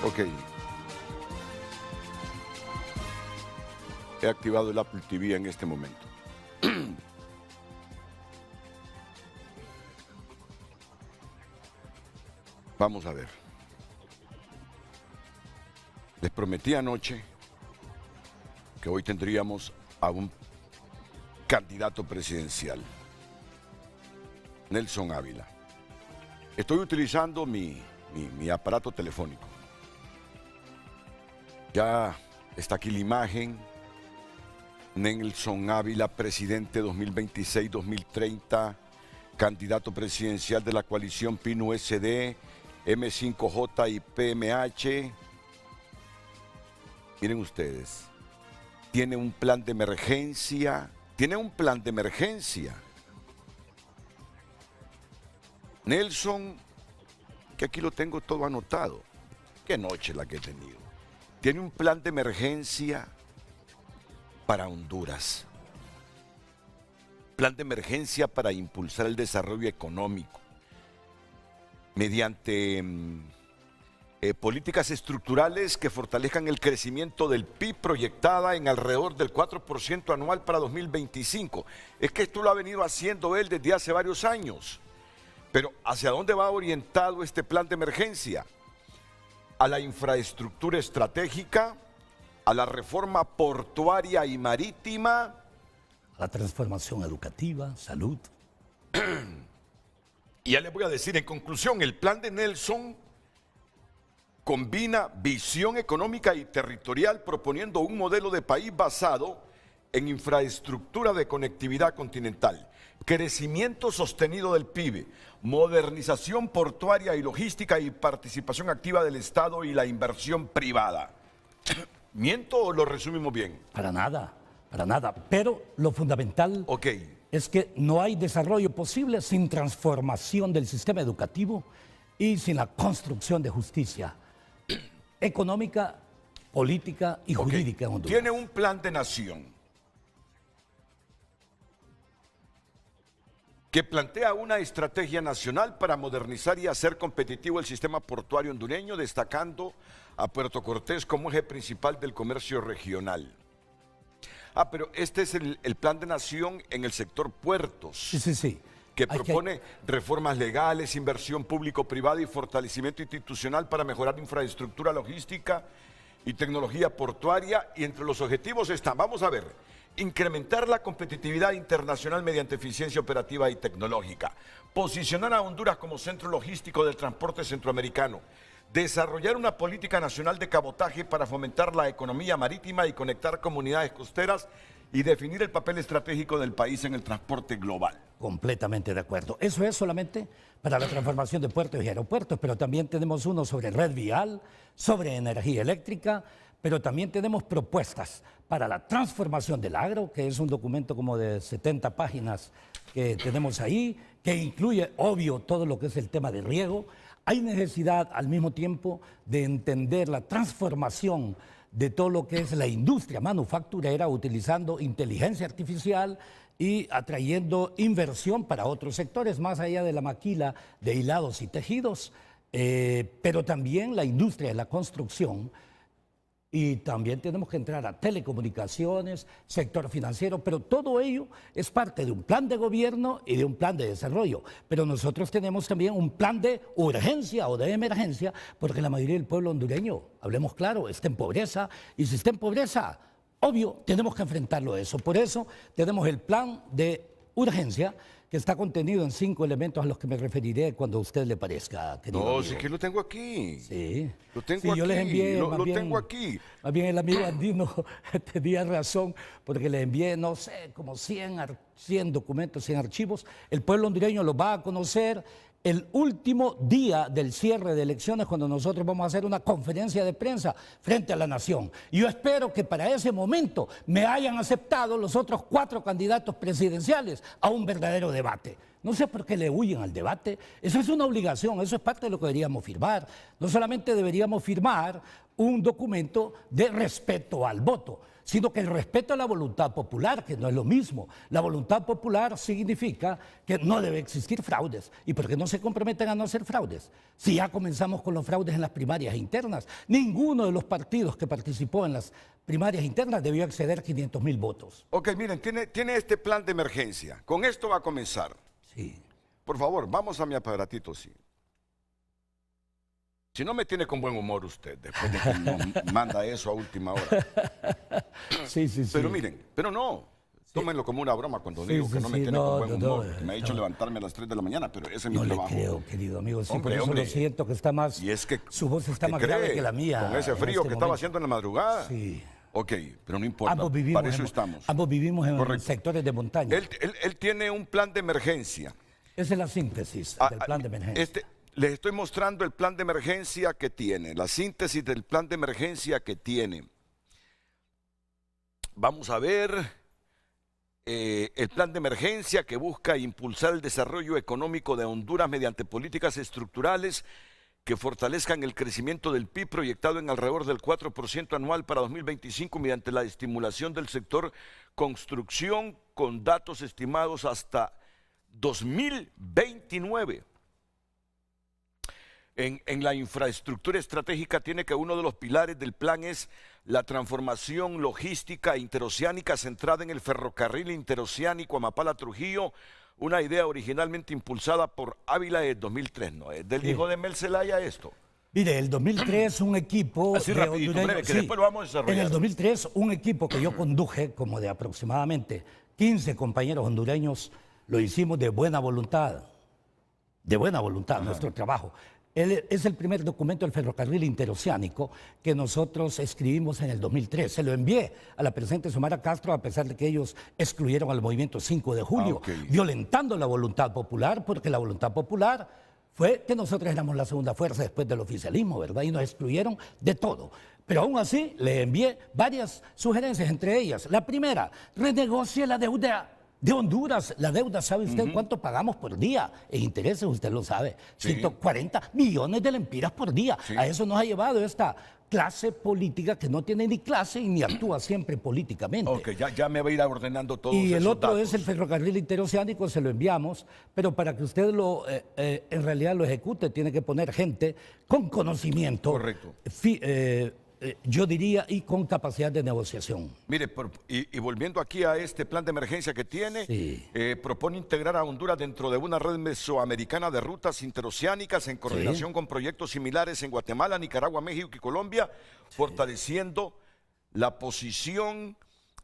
Ok. He activado el Apple TV en este momento. Vamos a ver. Les prometí anoche que hoy tendríamos a un candidato presidencial, Nelson Ávila. Estoy utilizando mi aparato telefónico. Ya está aquí la imagen. Nelson Ávila, presidente 2026-2030, candidato presidencial de la coalición PIN-USD, M5J y PMH. Miren ustedes, tiene un plan de emergencia, Nelson, que aquí lo tengo todo anotado. Qué noche la que he tenido. Tiene un plan de emergencia para Honduras. Plan de emergencia para impulsar el desarrollo económico mediante políticas estructurales que fortalezcan el crecimiento del PIB proyectada en alrededor del 4% anual para 2025. Es que esto lo ha venido haciendo él desde hace varios años. Pero ¿hacia dónde va orientado este plan de emergencia? A la infraestructura estratégica, a la reforma portuaria y marítima, a la transformación educativa, salud. Y ya les voy a decir, en conclusión, el plan de Nelson combina visión económica y territorial proponiendo un modelo de país basado en infraestructura de conectividad continental, crecimiento sostenido del PIB, modernización portuaria y logística y participación activa del Estado y la inversión privada. ¿Miento o lo resumimos bien? Para nada. Pero lo fundamental es que no hay desarrollo posible sin transformación del sistema educativo y sin la construcción de justicia económica, política y jurídica en Honduras. Tiene un plan de nación que plantea una estrategia nacional para modernizar y hacer competitivo el sistema portuario hondureño, destacando a Puerto Cortés como eje principal del comercio regional. Pero este es el plan de nación en el sector puertos. Sí. Que propone reformas legales, inversión público-privada y fortalecimiento institucional para mejorar infraestructura logística y tecnología portuaria. Y entre los objetivos están, vamos a ver, incrementar la competitividad internacional mediante eficiencia operativa y tecnológica, posicionar a Honduras como centro logístico del transporte centroamericano, desarrollar una política nacional de cabotaje para fomentar la economía marítima y conectar comunidades costeras y definir el papel estratégico del país en el transporte global. Completamente de acuerdo. Eso es solamente para la transformación de puertos y aeropuertos, pero también tenemos uno sobre red vial, sobre energía eléctrica, pero también tenemos propuestas para la transformación del agro, que es un documento como de 70 páginas que tenemos ahí, que incluye, obvio, todo lo que es el tema de riego. Hay necesidad al mismo tiempo de entender la transformación de todo lo que es la industria manufacturera utilizando inteligencia artificial y atrayendo inversión para otros sectores, más allá de la maquila de hilados y tejidos, pero también la industria de la construcción. Y también tenemos que entrar a telecomunicaciones, sector financiero, pero todo ello es parte de un plan de gobierno y de un plan de desarrollo. Pero nosotros tenemos también un plan de urgencia o de emergencia, porque la mayoría del pueblo hondureño, hablemos claro, está en pobreza, y si está en pobreza, obvio, tenemos que enfrentarlo a eso. Por eso tenemos el plan de urgencia, que está contenido en 5 elementos a los que me referiré cuando a usted le parezca, querido amigo. Sí que lo tengo aquí. Sí. Lo tengo aquí. Yo les envié, lo tengo aquí. Más bien el amigo andino tenía razón, porque le envié, no sé, como 100 documentos, 100 archivos. El pueblo hondureño los va a conocer el último día del cierre de elecciones, cuando nosotros vamos a hacer una conferencia de prensa frente a la nación. Y yo espero que para ese momento me hayan aceptado los otros 4 candidatos presidenciales a un verdadero debate. No sé por qué le huyen al debate. Eso es una obligación, eso es parte de lo que deberíamos firmar. No solamente deberíamos firmar un documento de respeto al voto, sino que el respeto a la voluntad popular, que no es lo mismo. La voluntad popular significa que no debe existir fraudes. ¿Y por qué no se comprometen a no hacer fraudes? Si ya comenzamos con los fraudes en las primarias internas, ninguno de los partidos que participó en las primarias internas debió exceder 500.000 votos. Ok, miren, tiene este plan de emergencia. Con esto va a comenzar. Sí. Por favor, vamos a mi aparatito, sí. Si no me tiene con buen humor usted, después de que nos manda eso a última hora. Sí. Pero miren, pero no, tómenlo como una broma cuando digo que no me tiene con buen humor. Me ha dicho levantarme a las 3 de la mañana, pero ese es mi trabajo. No le creo, querido amigo. Sí, Hombre, por eso lo siento que está más... Y es que, su voz está más grave que la mía. Con ese frío que estaba haciendo en la madrugada. Sí. Ok, pero no importa, para eso estamos. Ambos vivimos en sectores de montaña. Él tiene un plan de emergencia. Esa es la síntesis del plan de emergencia. Les estoy mostrando el plan de emergencia que tiene, la síntesis del plan de emergencia que tiene. Vamos a ver el plan de emergencia que busca impulsar el desarrollo económico de Honduras mediante políticas estructurales que fortalezcan el crecimiento del PIB proyectado en alrededor del 4% anual para 2025 mediante la estimulación del sector construcción con datos estimados hasta 2029. En la infraestructura estratégica tiene que uno de los pilares del plan es la transformación logística interoceánica centrada en el ferrocarril interoceánico Amapala-Trujillo, una idea originalmente impulsada por Ávila en 2003, ¿no? ¿Del hijo de Mel Zelaya esto? Mire, el 2003 un equipo... Así rapidito, breve, que después lo vamos a desarrollar. En el 2003 un equipo que yo conduje, como de aproximadamente 15 compañeros hondureños, lo hicimos de buena voluntad. De buena voluntad, nuestro trabajo. Es el primer documento del ferrocarril interoceánico que nosotros escribimos en el 2003. Se lo envié a la presidenta Xiomara Castro a pesar de que ellos excluyeron al movimiento 5 de julio, violentando la voluntad popular, porque la voluntad popular fue que nosotros éramos la segunda fuerza después del oficialismo, ¿verdad? Y nos excluyeron de todo. Pero aún así le envié varias sugerencias, entre ellas. La primera, renegocie la deuda de Honduras. La deuda, ¿sabe usted cuánto pagamos por día? En intereses, usted lo sabe. Sí. 140 millones de lempiras por día. Sí. A eso nos ha llevado esta clase política que no tiene ni clase y ni actúa siempre políticamente. Ok, ya me va a ir ordenando todo. Y el otro datos. Es el ferrocarril interoceánico, se lo enviamos, pero para que usted en realidad lo ejecute, tiene que poner gente con conocimiento. Correcto. Yo diría, y con capacidad de negociación. Mire, y volviendo aquí a este plan de emergencia que tiene, propone integrar a Honduras dentro de una red mesoamericana de rutas interoceánicas en coordinación con proyectos similares en Guatemala, Nicaragua, México y Colombia, fortaleciendo la posición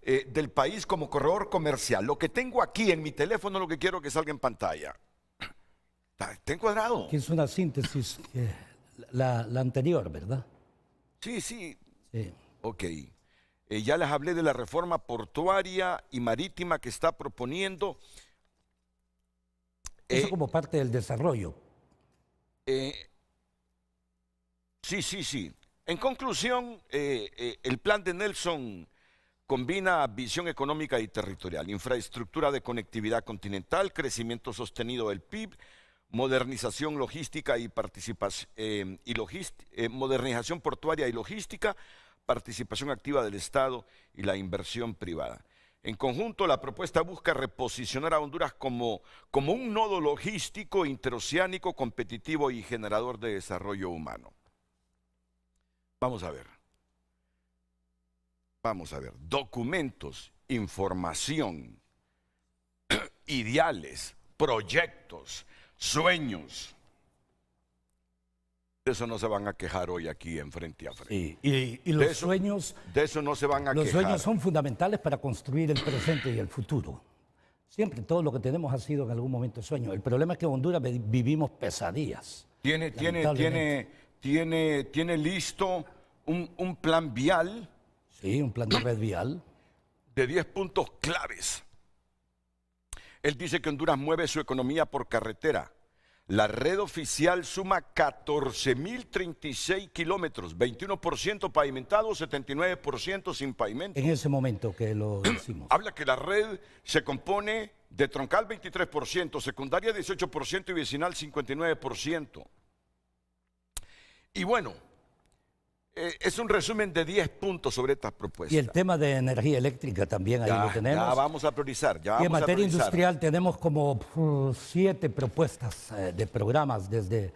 del país como corredor comercial. Lo que tengo aquí en mi teléfono, lo que quiero que salga en pantalla. Está encuadrado. Que es una síntesis, la anterior, ¿verdad? Sí. Ok. Ya les hablé de la reforma portuaria y marítima que está proponiendo. Eso como parte del desarrollo. Sí. En conclusión, el plan de Nelson combina visión económica y territorial, infraestructura de conectividad continental, crecimiento sostenido del PIB, modernización logística y participación modernización portuaria y logística, participación activa del Estado y la inversión privada. En conjunto, la propuesta busca reposicionar a Honduras como un nodo logístico, interoceánico, competitivo y generador de desarrollo humano. Vamos a ver. Documentos, información, ideales, proyectos, sueños. De eso no se van a quejar hoy aquí en Frente a Frente. Sí, y los sueños... De eso no se van a quejar. Los sueños son fundamentales para construir el presente y el futuro. Siempre todo lo que tenemos ha sido en algún momento sueño. El problema es que en Honduras vivimos pesadillas. Tiene listo un plan vial. Sí, un plan de red vial. De 10 puntos claves. Él dice que Honduras mueve su economía por carretera. La red oficial suma 14.036 kilómetros, 21% pavimentado, 79% sin pavimento. En ese momento que lo hicimos. Habla que la red se compone de troncal 23%, secundaria 18% y vecinal 59%. Y bueno, Es un resumen de 10 puntos sobre estas propuestas. Y el tema de energía eléctrica también ahí lo tenemos. Ya vamos a priorizar. Y en materia industrial tenemos como 7 propuestas de programas, desde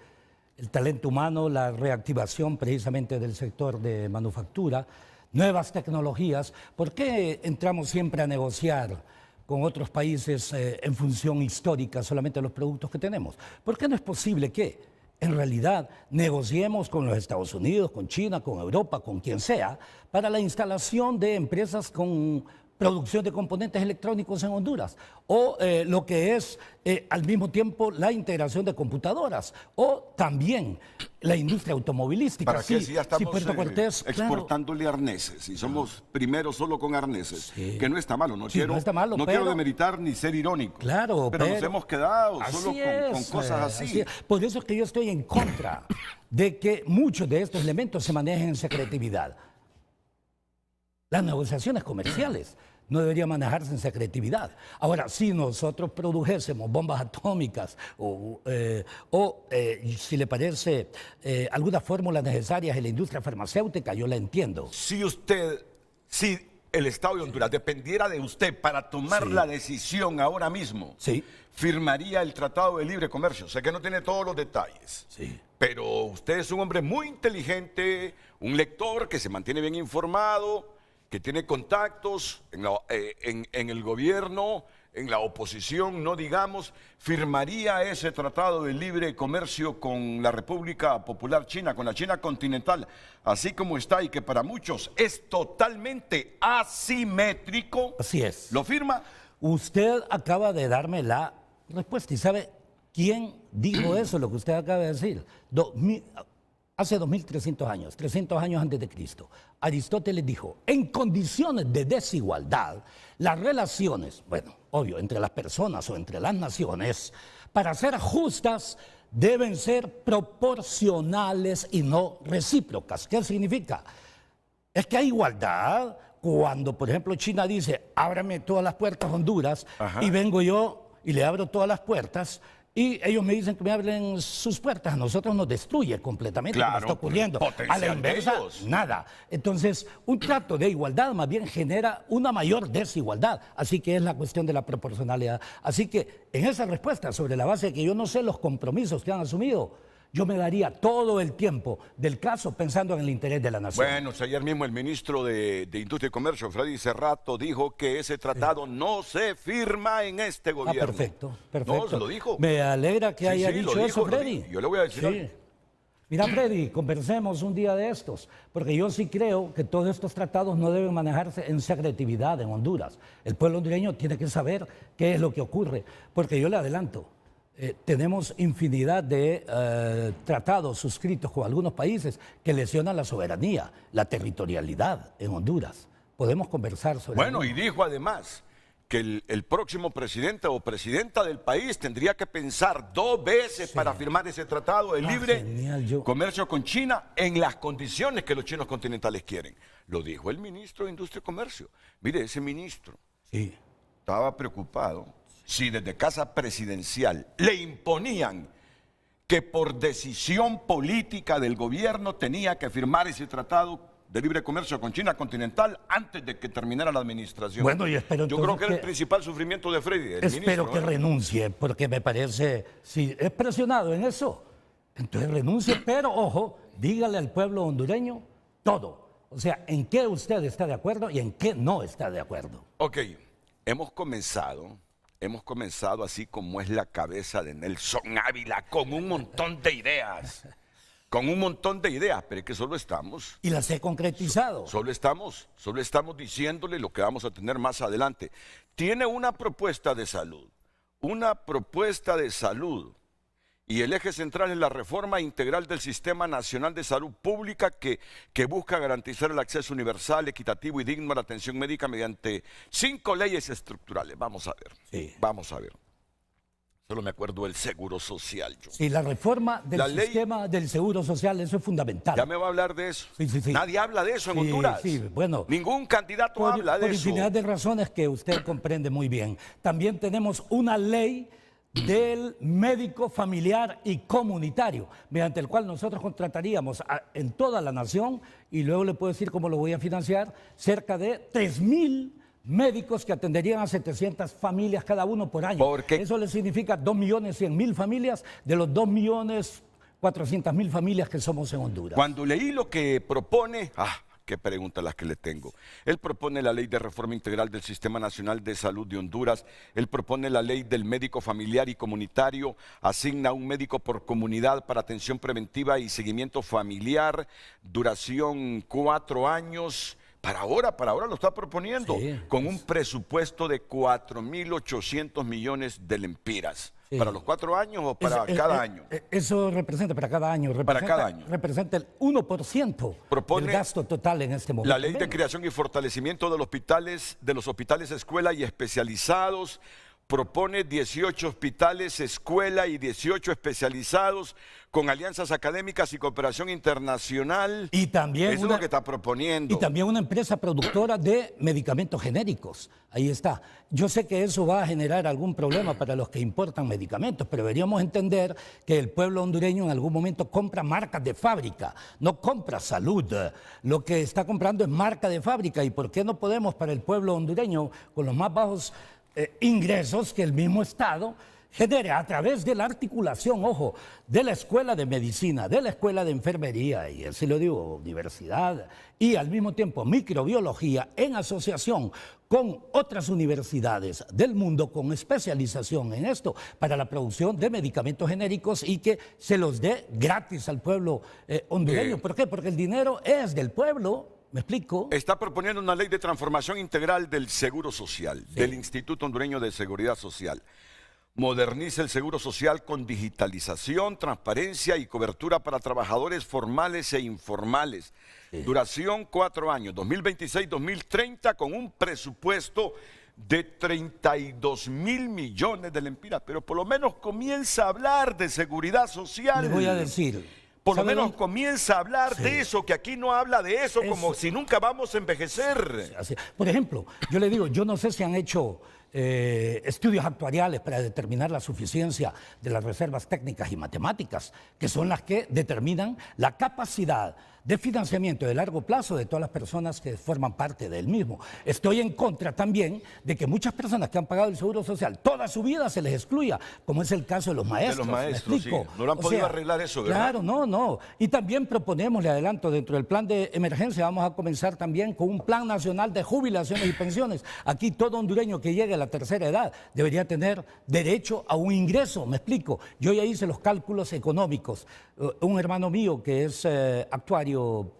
el talento humano, la reactivación precisamente del sector de manufactura, nuevas tecnologías. ¿Por qué entramos siempre a negociar con otros países en función histórica solamente de los productos que tenemos? ¿Por qué no es posible que en realidad negociemos con los Estados Unidos, con China, con Europa, con quien sea, para la instalación de empresas con producción de componentes electrónicos en Honduras? O lo que es al mismo tiempo la integración de computadoras, o también la industria automovilística. ¿Para qué si ya estamos Puerto Cortés, exportándole arneses y somos primeros solo con arneses? Sí. Que no está malo, no quiero demeritar ni ser irónico. Claro, pero nos hemos quedado solo con cosas así. Por eso es que yo estoy en contra de que muchos de estos elementos se manejen en secretividad. Las negociaciones comerciales no deberían manejarse en secretividad. Ahora, si nosotros produjésemos bombas atómicas o si le parece algunas fórmulas necesarias en la industria farmacéutica, yo la entiendo. Si el Estado de Honduras dependiera de usted para tomar la decisión ahora mismo, firmaría el Tratado de Libre Comercio. Sé que no tiene todos los detalles, pero usted es un hombre muy inteligente, un lector que se mantiene bien informado, que tiene contactos en el gobierno, en la oposición, no digamos, firmaría ese tratado de libre comercio con la República Popular China, con la China continental, así como está, y que para muchos es totalmente asimétrico. Así es. ¿Lo firma? Usted acaba de darme la respuesta. ¿Y sabe quién dijo eso, lo que usted acaba de decir? Hace 2300 años, 300 años antes de Cristo, Aristóteles dijo, en condiciones de desigualdad, las relaciones, bueno, obvio, entre las personas o entre las naciones, para ser justas, deben ser proporcionales y no recíprocas. ¿Qué significa? Es que hay igualdad cuando, por ejemplo, China dice, ábrame todas las puertas a Honduras, y vengo yo y le abro todas las puertas, y ellos me dicen que me abren sus puertas. A nosotros nos destruye completamente, claro, lo que está ocurriendo. A la inversa, nada. Entonces, un trato de igualdad más bien genera una mayor desigualdad. Así que es la cuestión de la proporcionalidad. Así que en esa respuesta, sobre la base de que yo no sé los compromisos que han asumido, yo me daría todo el tiempo del caso pensando en el interés de la nación. Bueno, ayer mismo el ministro de Industria y Comercio, Freddy Cerrato, dijo que ese tratado no se firma en este gobierno. Perfecto, perfecto. No, se lo dijo. Me alegra que haya dicho eso, Freddy. Yo le voy a decir algo. Mira, Freddy, conversemos un día de estos, porque yo sí creo que todos estos tratados no deben manejarse en secretividad en Honduras. El pueblo hondureño tiene que saber qué es lo que ocurre, porque yo le adelanto. Tenemos infinidad de tratados suscritos con algunos países que lesionan la soberanía, la territorialidad en Honduras. Podemos conversar sobre eso. Bueno, y dijo además que el próximo presidente o presidenta del país tendría que pensar 2 veces para firmar ese tratado de libre comercio con China en las condiciones que los chinos continentales quieren. Lo dijo el ministro de Industria y Comercio. Mire, ese ministro estaba preocupado si desde Casa Presidencial le imponían que por decisión política del gobierno tenía que firmar ese tratado de libre comercio con China continental antes de que terminara la administración. Bueno, yo creo que era el principal sufrimiento de Freddy. Espero que renuncie, porque me parece, si es presionado en eso, entonces renuncie, pero ojo, dígale al pueblo hondureño todo. O sea, en qué usted está de acuerdo y en qué no está de acuerdo. Ok, hemos comenzado así como es la cabeza de Nelson Ávila, con un montón de ideas. Con un montón de ideas, pero es que solo estamos... Y las he concretizado. Solo estamos diciéndole lo que vamos a tener más adelante. Tiene una propuesta de salud. Y el eje central es la reforma integral del Sistema Nacional de Salud Pública que busca garantizar el acceso universal, equitativo y digno a la atención médica mediante 5 leyes estructurales. Vamos a ver, vamos a ver. Solo me acuerdo del Seguro Social. Sí, la reforma del sistema del Seguro Social, eso es fundamental. Ya me va a hablar de eso. Sí. Nadie habla de eso en Honduras. Bueno. Ningún candidato habla de eso. Por infinidad de razones que usted comprende muy bien. También tenemos una ley del médico familiar y comunitario, mediante el cual nosotros contrataríamos en toda la nación, y luego le puedo decir cómo lo voy a financiar, cerca de 3.000 médicos que atenderían a 700 familias cada uno por año. Eso le significa 2.100.000 familias de los 2.400.000 familias que somos en Honduras. Cuando leí lo que propone... qué preguntas las que le tengo. Él propone la ley de reforma integral del Sistema Nacional de Salud de Honduras. Él propone la ley del médico familiar y comunitario. Asigna un médico por comunidad para atención preventiva y seguimiento familiar. Duración 4 años. Para ahora lo está proponiendo. Sí, con un presupuesto de 4.800 millones de lempiras. Sí. ¿Para los 4 años o para cada año? Eso representa para cada año. Representa el 1% del gasto total en este momento. La ley de creación y fortalecimiento de los hospitales escuela y especializados. Propone 18 hospitales escuela y 18 especializados con alianzas académicas y cooperación internacional. Y también eso es lo que está proponiendo. Y también una empresa productora de medicamentos genéricos. Ahí está. Yo sé que eso va a generar algún problema para los que importan medicamentos, pero deberíamos entender que el pueblo hondureño en algún momento compra marcas de fábrica, no compra salud. Lo que está comprando es marca de fábrica. ¿Y por qué no podemos para el pueblo hondureño con los más bajos ingresos que el mismo Estado genere a través de la articulación, ojo, de la escuela de medicina, de la escuela de enfermería, y así lo digo, universidad, y al mismo tiempo microbiología en asociación con otras universidades del mundo con especialización en esto para la producción de medicamentos genéricos y que se los dé gratis al pueblo hondureño? ¿Por qué? Porque el dinero es del pueblo. ¿Me explico? Está proponiendo una ley de transformación integral del Seguro Social, del Instituto Hondureño de Seguridad Social. Moderniza el Seguro Social con digitalización, transparencia y cobertura para trabajadores formales e informales. Sí. Duración 4 años, 2026-2030, con un presupuesto de 32.000 millones de lempiras. Pero por lo menos comienza a hablar de seguridad social. Le voy a decir... Por lo menos comienza a hablar de eso, que aquí no habla de eso, como si nunca vamos a envejecer. Por ejemplo, yo le digo, yo no sé si han hecho estudios actuariales para determinar la suficiencia de las reservas técnicas y matemáticas, que son las que determinan la capacidad de financiamiento de largo plazo de todas las personas que forman parte del mismo. Estoy en contra también de que muchas personas que han pagado el Seguro Social toda su vida se les excluya, como es el caso de los maestros. De los maestros, sí. No lo han podido arreglar eso, ¿verdad? Claro, no. Y también proponemos, le adelanto, dentro del plan de emergencia vamos a comenzar también con un plan nacional de jubilaciones y pensiones. Aquí todo hondureño que llegue a la tercera edad debería tener derecho a un ingreso, me explico. Yo ya hice los cálculos económicos. Un hermano mío que es actuario,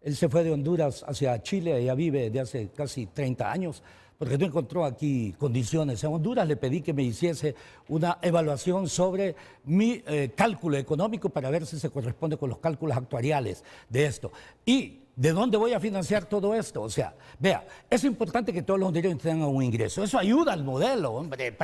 él se fue de Honduras hacia Chile, ella vive desde hace casi 30 años, porque no encontró aquí condiciones. En Honduras le pedí que me hiciese una evaluación sobre mi cálculo económico para ver si se corresponde con los cálculos actuariales de esto. Y ¿de dónde voy a financiar todo esto? O sea, vea, es importante que todos los hondureños tengan un ingreso. Eso ayuda al modelo, hombre.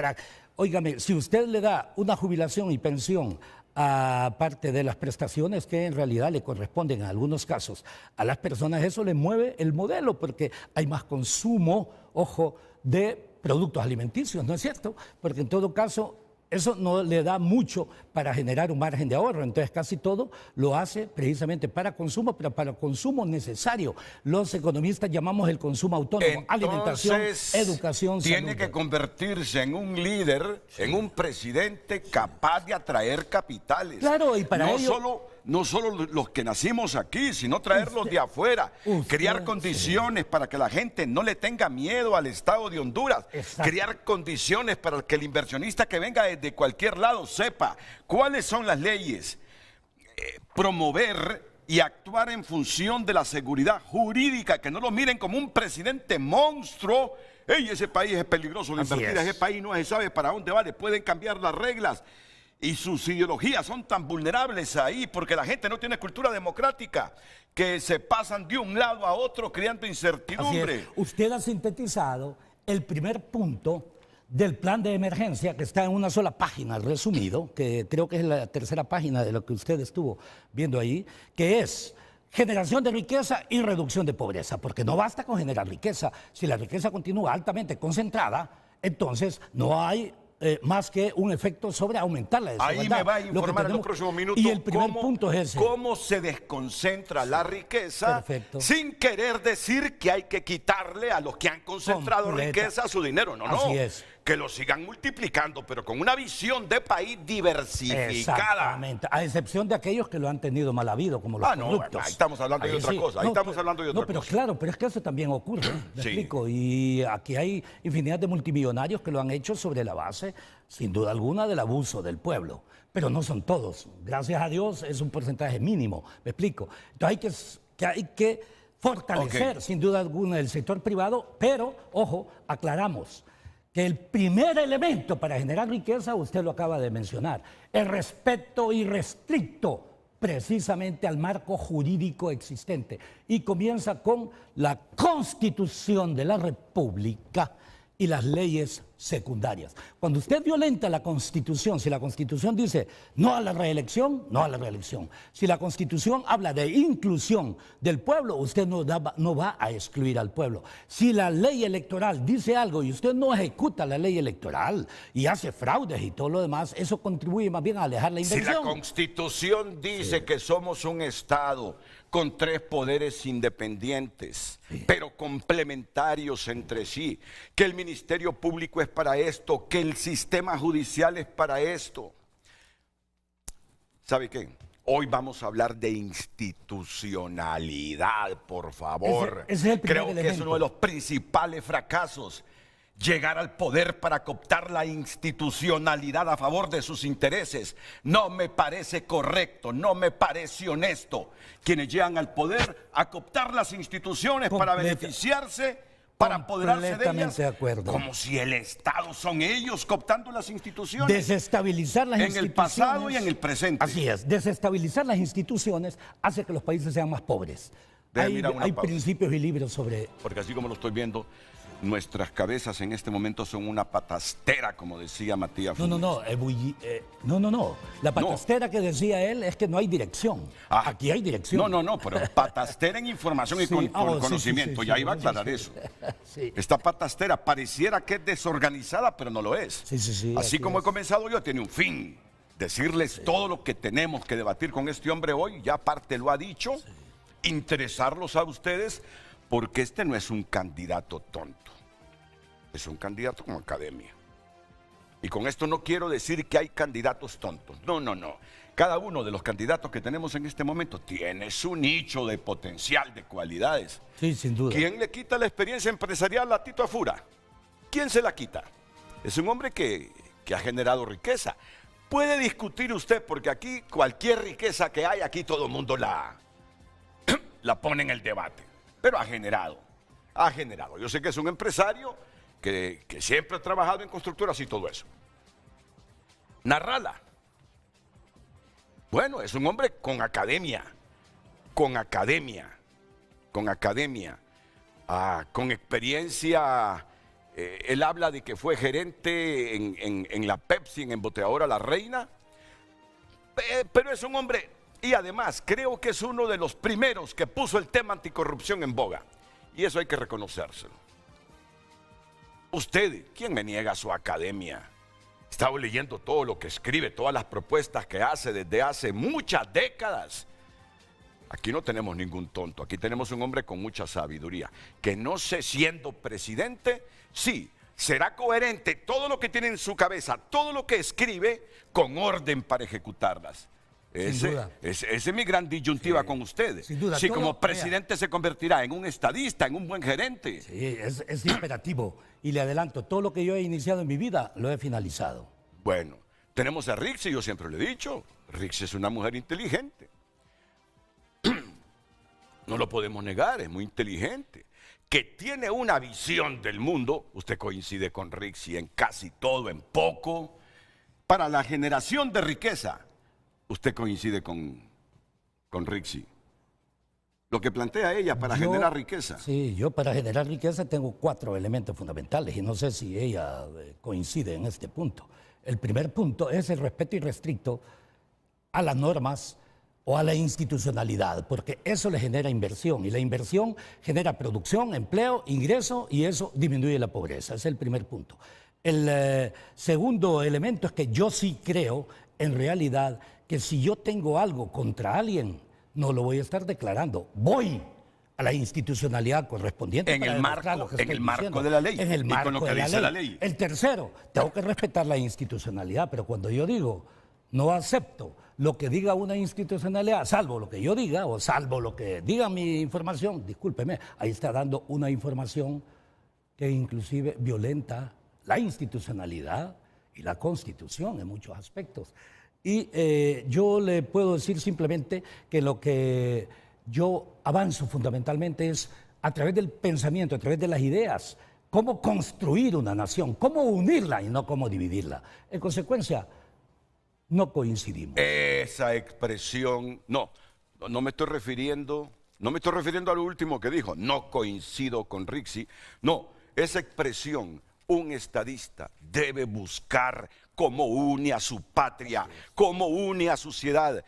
Óigame, si usted le da una jubilación y pensión aparte de las prestaciones que en realidad le corresponden en algunos casos a las personas, eso le mueve el modelo porque hay más consumo, ojo, de productos alimenticios, ¿no es cierto? Porque en todo caso eso no le da mucho para generar un margen de ahorro, entonces casi todo lo hace precisamente para consumo, pero para consumo necesario. Los economistas llamamos el consumo autónomo, entonces, alimentación, educación, tiene salud. Que convertirse en un líder, en un presidente capaz de atraer capitales. Claro, y para ello... No solo los que nacimos aquí, sino traerlos de afuera, crear condiciones para que la gente no le tenga miedo al Estado de Honduras, crear condiciones para que el inversionista que venga desde cualquier lado sepa cuáles son las leyes, promover y actuar en función de la seguridad jurídica, que no lo miren como un presidente monstruo. ¡Ey, ese país es peligroso! Ese país no se sabe para dónde va, le pueden cambiar las reglas. Y sus ideologías son tan vulnerables ahí porque la gente no tiene cultura democrática, que se pasan de un lado a otro creando incertidumbre. Usted ha sintetizado el primer punto del plan de emergencia que está en una sola página, resumido, que creo que es la tercera página de lo que usted estuvo viendo ahí, que es generación de riqueza y reducción de pobreza, porque no basta con generar riqueza. Si la riqueza continúa altamente concentrada, entonces no hay más que un efecto sobre aumentar la desigualdad. Ahí me va a informar en los próximos minutos y el primer punto es ese. Cómo se desconcentra la riqueza, sin querer decir que hay que quitarle a los que han concentrado riqueza su dinero. No, Así es. Que lo sigan multiplicando, pero con una visión de país diversificada. Exactamente, a excepción de aquellos que lo han tenido mal habido, como los corruptos. Bueno, ahí estamos hablando de otra cosa. Ahí estamos hablando de otra cosa. Pero claro, pero es que eso también ocurre, ¿me explico? Y aquí hay infinidad de multimillonarios que lo han hecho sobre la base, sin duda alguna, del abuso del pueblo. Pero no son todos. Gracias a Dios es un porcentaje mínimo, ¿me explico? Entonces hay que fortalecer, sin duda alguna, el sector privado, pero, ojo, aclaramos que el primer elemento para generar riqueza, usted lo acaba de mencionar, el respeto irrestricto precisamente al marco jurídico existente. Y comienza con la Constitución de la República y las leyes secundarias. Cuando usted violenta la Constitución, si la Constitución dice no a la reelección, no a la reelección. Si la Constitución habla de inclusión del pueblo, usted no va a excluir al pueblo. Si la ley electoral dice algo y usted no ejecuta la ley electoral y hace fraudes y todo lo demás, eso contribuye más bien a alejar la inversión. Si la Constitución dice que somos un Estado con 3 poderes independientes, pero complementarios entre sí, que el Ministerio Público es para esto, que el sistema judicial es para esto. ¿Sabe qué? Hoy vamos a hablar de institucionalidad, por favor. Ese es el primer Creo elemento. que es uno de los principales fracasos. Llegar al poder para cooptar la institucionalidad a favor de sus intereses. No me parece correcto, no me parece honesto. Quienes llegan al poder a cooptar las instituciones para beneficiarse, para apoderarse de ellas, de acuerdo. como si el Estado son ellos cooptando las instituciones. Desestabilizar las instituciones. En el pasado y en el presente. Así es, desestabilizar las instituciones hace que los países sean más pobres. Hay principios y libros sobre... Porque así como lo estoy viendo, nuestras cabezas en este momento son una patastera, como decía Matías Funes. No. La patastera que decía él es que no hay dirección. Aquí hay dirección. No, pero patastera en información y con conocimiento. Ya iba a aclarar eso. Sí. Esta patastera pareciera que es desorganizada, pero no lo es. Así como he comenzado yo, tiene un fin. Decirles todo lo que tenemos que debatir con este hombre hoy, ya aparte lo ha dicho, interesarlos a ustedes, porque este no es un candidato tonto, es un candidato con academia. Y con esto no quiero decir que hay candidatos tontos, no. Cada uno de los candidatos que tenemos en este momento tiene su nicho de potencial, de cualidades. Sí, sin duda. ¿Quién le quita la experiencia empresarial a Tito Afura? ¿Quién se la quita? Es un hombre que ha generado riqueza. Puede discutir usted, porque aquí cualquier riqueza que hay, aquí todo el mundo la pone en el debate. Pero ha generado. Yo sé que es un empresario que siempre ha trabajado en constructoras y todo eso. Narrala. Bueno, es un hombre con academia, con experiencia. Él habla de que fue gerente en la Pepsi, en embotelladora La Reina, pero es un hombre... Y además, creo que es uno de los primeros que puso el tema anticorrupción en boga. Y eso hay que reconocérselo. Usted, ¿quién me niega su academia? He estado leyendo todo lo que escribe, todas las propuestas que hace desde hace muchas décadas. Aquí no tenemos ningún tonto, aquí tenemos un hombre con mucha sabiduría, que no sé, siendo presidente, sí, será coherente todo lo que tiene en su cabeza, todo lo que escribe, con orden para ejecutarlas. Esa es mi gran disyuntiva con ustedes. Sin duda. Si como presidente se convertirá en un estadista, en un buen gerente. Sí, es imperativo. Y le adelanto, todo lo que yo he iniciado en mi vida, lo he finalizado. Bueno, tenemos a Rixi, yo siempre lo he dicho. Rixi es una mujer inteligente. No lo podemos negar, es muy inteligente. Que tiene una visión del mundo, usted coincide con Rixi en casi todo, en poco. Para la generación de riqueza, usted coincide con Rixi. Lo que plantea ella para generar riqueza. Sí, yo para generar riqueza tengo 4 elementos fundamentales y no sé si ella coincide en este punto. El primer punto es el respeto irrestricto a las normas o a la institucionalidad, porque eso le genera inversión y la inversión genera producción, empleo, ingreso y eso disminuye la pobreza. Ese es el primer punto. El segundo elemento es que yo sí creo, en realidad, que si yo tengo algo contra alguien, no lo voy a estar declarando. Voy a la institucionalidad correspondiente En para el demostrar marco, lo que en estoy el marco diciendo. de la ley. En el Y marco con lo que de dice la ley. El tercero, tengo que respetar la institucionalidad, pero cuando yo digo no acepto lo que diga una institucionalidad, salvo lo que yo diga o salvo lo que diga mi información, discúlpeme, ahí está dando una información que inclusive violenta la institucionalidad y la Constitución en muchos aspectos. Y yo le puedo decir simplemente que lo que yo avanzo fundamentalmente es a través del pensamiento, a través de las ideas, cómo construir una nación, cómo unirla y no cómo dividirla. En consecuencia, no coincidimos. Esa expresión, no me estoy refiriendo, no me estoy refiriendo a lo último que dijo, no coincido con Rixi, no, esa expresión, un estadista debe buscar cómo une a su patria, cómo une a su sociedad,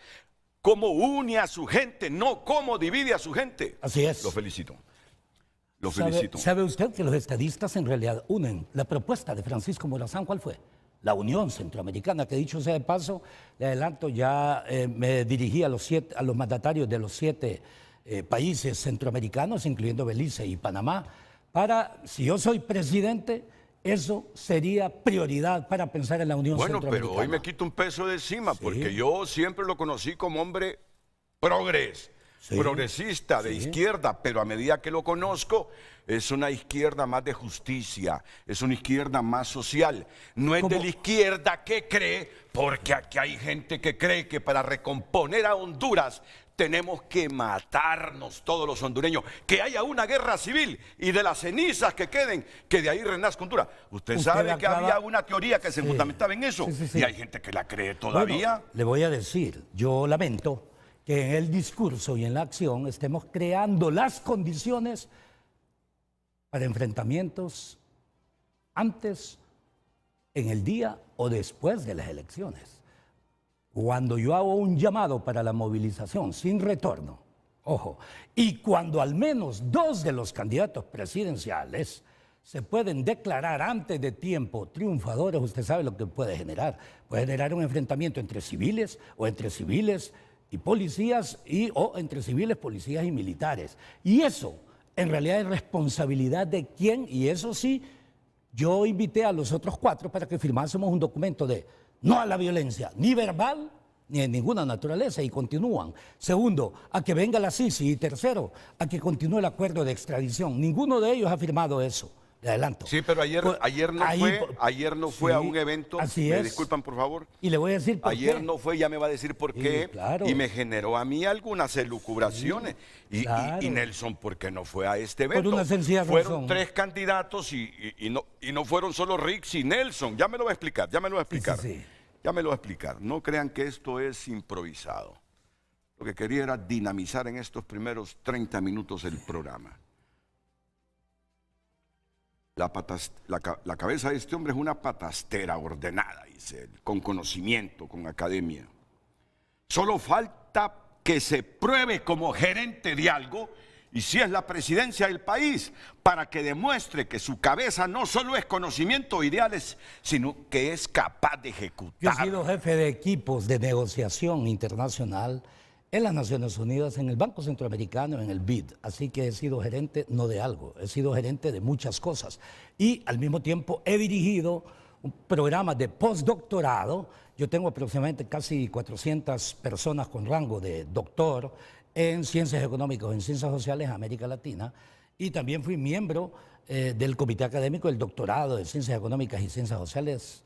cómo une a su gente, no cómo divide a su gente. Así es. Lo felicito. Lo felicito. ¿Sabe usted que los estadistas en realidad unen? La propuesta de Francisco Morazán, ¿cuál fue? La Unión Centroamericana, que dicho sea de paso, le adelanto, ya me dirigí a los mandatarios de los 7 países centroamericanos, incluyendo Belice y Panamá, para, si yo soy presidente, eso sería prioridad para pensar en la Unión Centroamericana. Bueno, pero hoy me quito un peso de encima, porque yo siempre lo conocí como hombre progresista, de izquierda, pero a medida que lo conozco, es una izquierda más de justicia, es una izquierda más social. No es de la izquierda que cree, porque aquí hay gente que cree que para recomponer a Honduras tenemos que matarnos todos los hondureños, que haya una guerra civil y de las cenizas que queden, que de ahí renazca Honduras. Usted sabe que había una teoría que se fundamentaba en eso, y hay gente que la cree todavía. Bueno, le voy a decir, yo lamento que en el discurso y en la acción estemos creando las condiciones para enfrentamientos antes, en el día o después de las elecciones. Cuando yo hago un llamado para la movilización sin retorno, ojo, y cuando al menos 2 de los candidatos presidenciales se pueden declarar antes de tiempo triunfadores, usted sabe lo que puede generar. Puede generar un enfrentamiento entre civiles o entre civiles y policías o entre civiles, policías y militares. Y eso, en realidad, es responsabilidad de quién, y eso sí, yo invité a los otros 4 para que firmásemos un documento de no a la violencia, ni verbal, ni de ninguna naturaleza, y continúan. Segundo, a que venga la Sisi. Y tercero, a que continúe el acuerdo de extradición. Ninguno de ellos ha firmado eso. Le adelanto. Sí, pero ayer no fue a un evento. Así me es. disculpan, por favor. Y le voy a decir por ayer qué. no fue, ya me va a decir por qué. Claro. Y me generó a mí algunas elucubraciones. Claro. Y Nelson, ¿por qué no fue a este evento? Por una sencilla razón. Fueron 3 candidatos y no fueron solo Rix y Nelson. Ya me lo va a explicar, ya me lo va a explicar. Sí. Ya me lo va a explicar. No crean que esto es improvisado. Lo que quería era dinamizar en estos primeros 30 minutos el programa. La cabeza de este hombre es una patastera ordenada, dice él, con conocimiento, con academia. Solo falta que se pruebe como gerente de algo, y si es la presidencia del país, para que demuestre que su cabeza no solo es conocimiento, ideales, sino que es capaz de ejecutar. Yo he sido jefe de equipos de negociación internacional en las Naciones Unidas, en el Banco Centroamericano, en el BID. Así que he sido gerente no de algo, he sido gerente de muchas cosas. Y al mismo tiempo he dirigido un programa de postdoctorado. Yo tengo aproximadamente casi 400 personas con rango de doctor en ciencias económicas, en ciencias sociales en América Latina. Y también fui miembro del Comité Académico del Doctorado de Ciencias Económicas y Ciencias Sociales.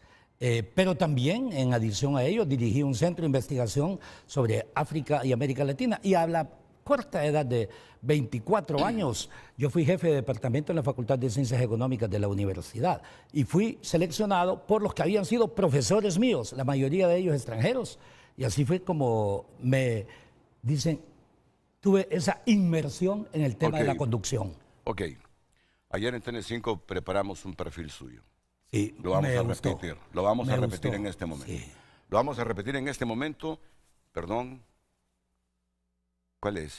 Pero también, en adición a ello, dirigí un centro de investigación sobre África y América Latina. Y a la corta edad de 24 años, yo fui jefe de departamento en la Facultad de Ciencias Económicas de la universidad. Y fui seleccionado por los que habían sido profesores míos, la mayoría de ellos extranjeros. Y así fue como me dicen, tuve esa inmersión en el tema de la conducción. Ok. Ayer en TN5 preparamos un perfil suyo. Sí, lo vamos a repetir. Lo vamos a repetir en este momento. Sí. Lo vamos a repetir en este momento. Perdón. ¿Cuál es?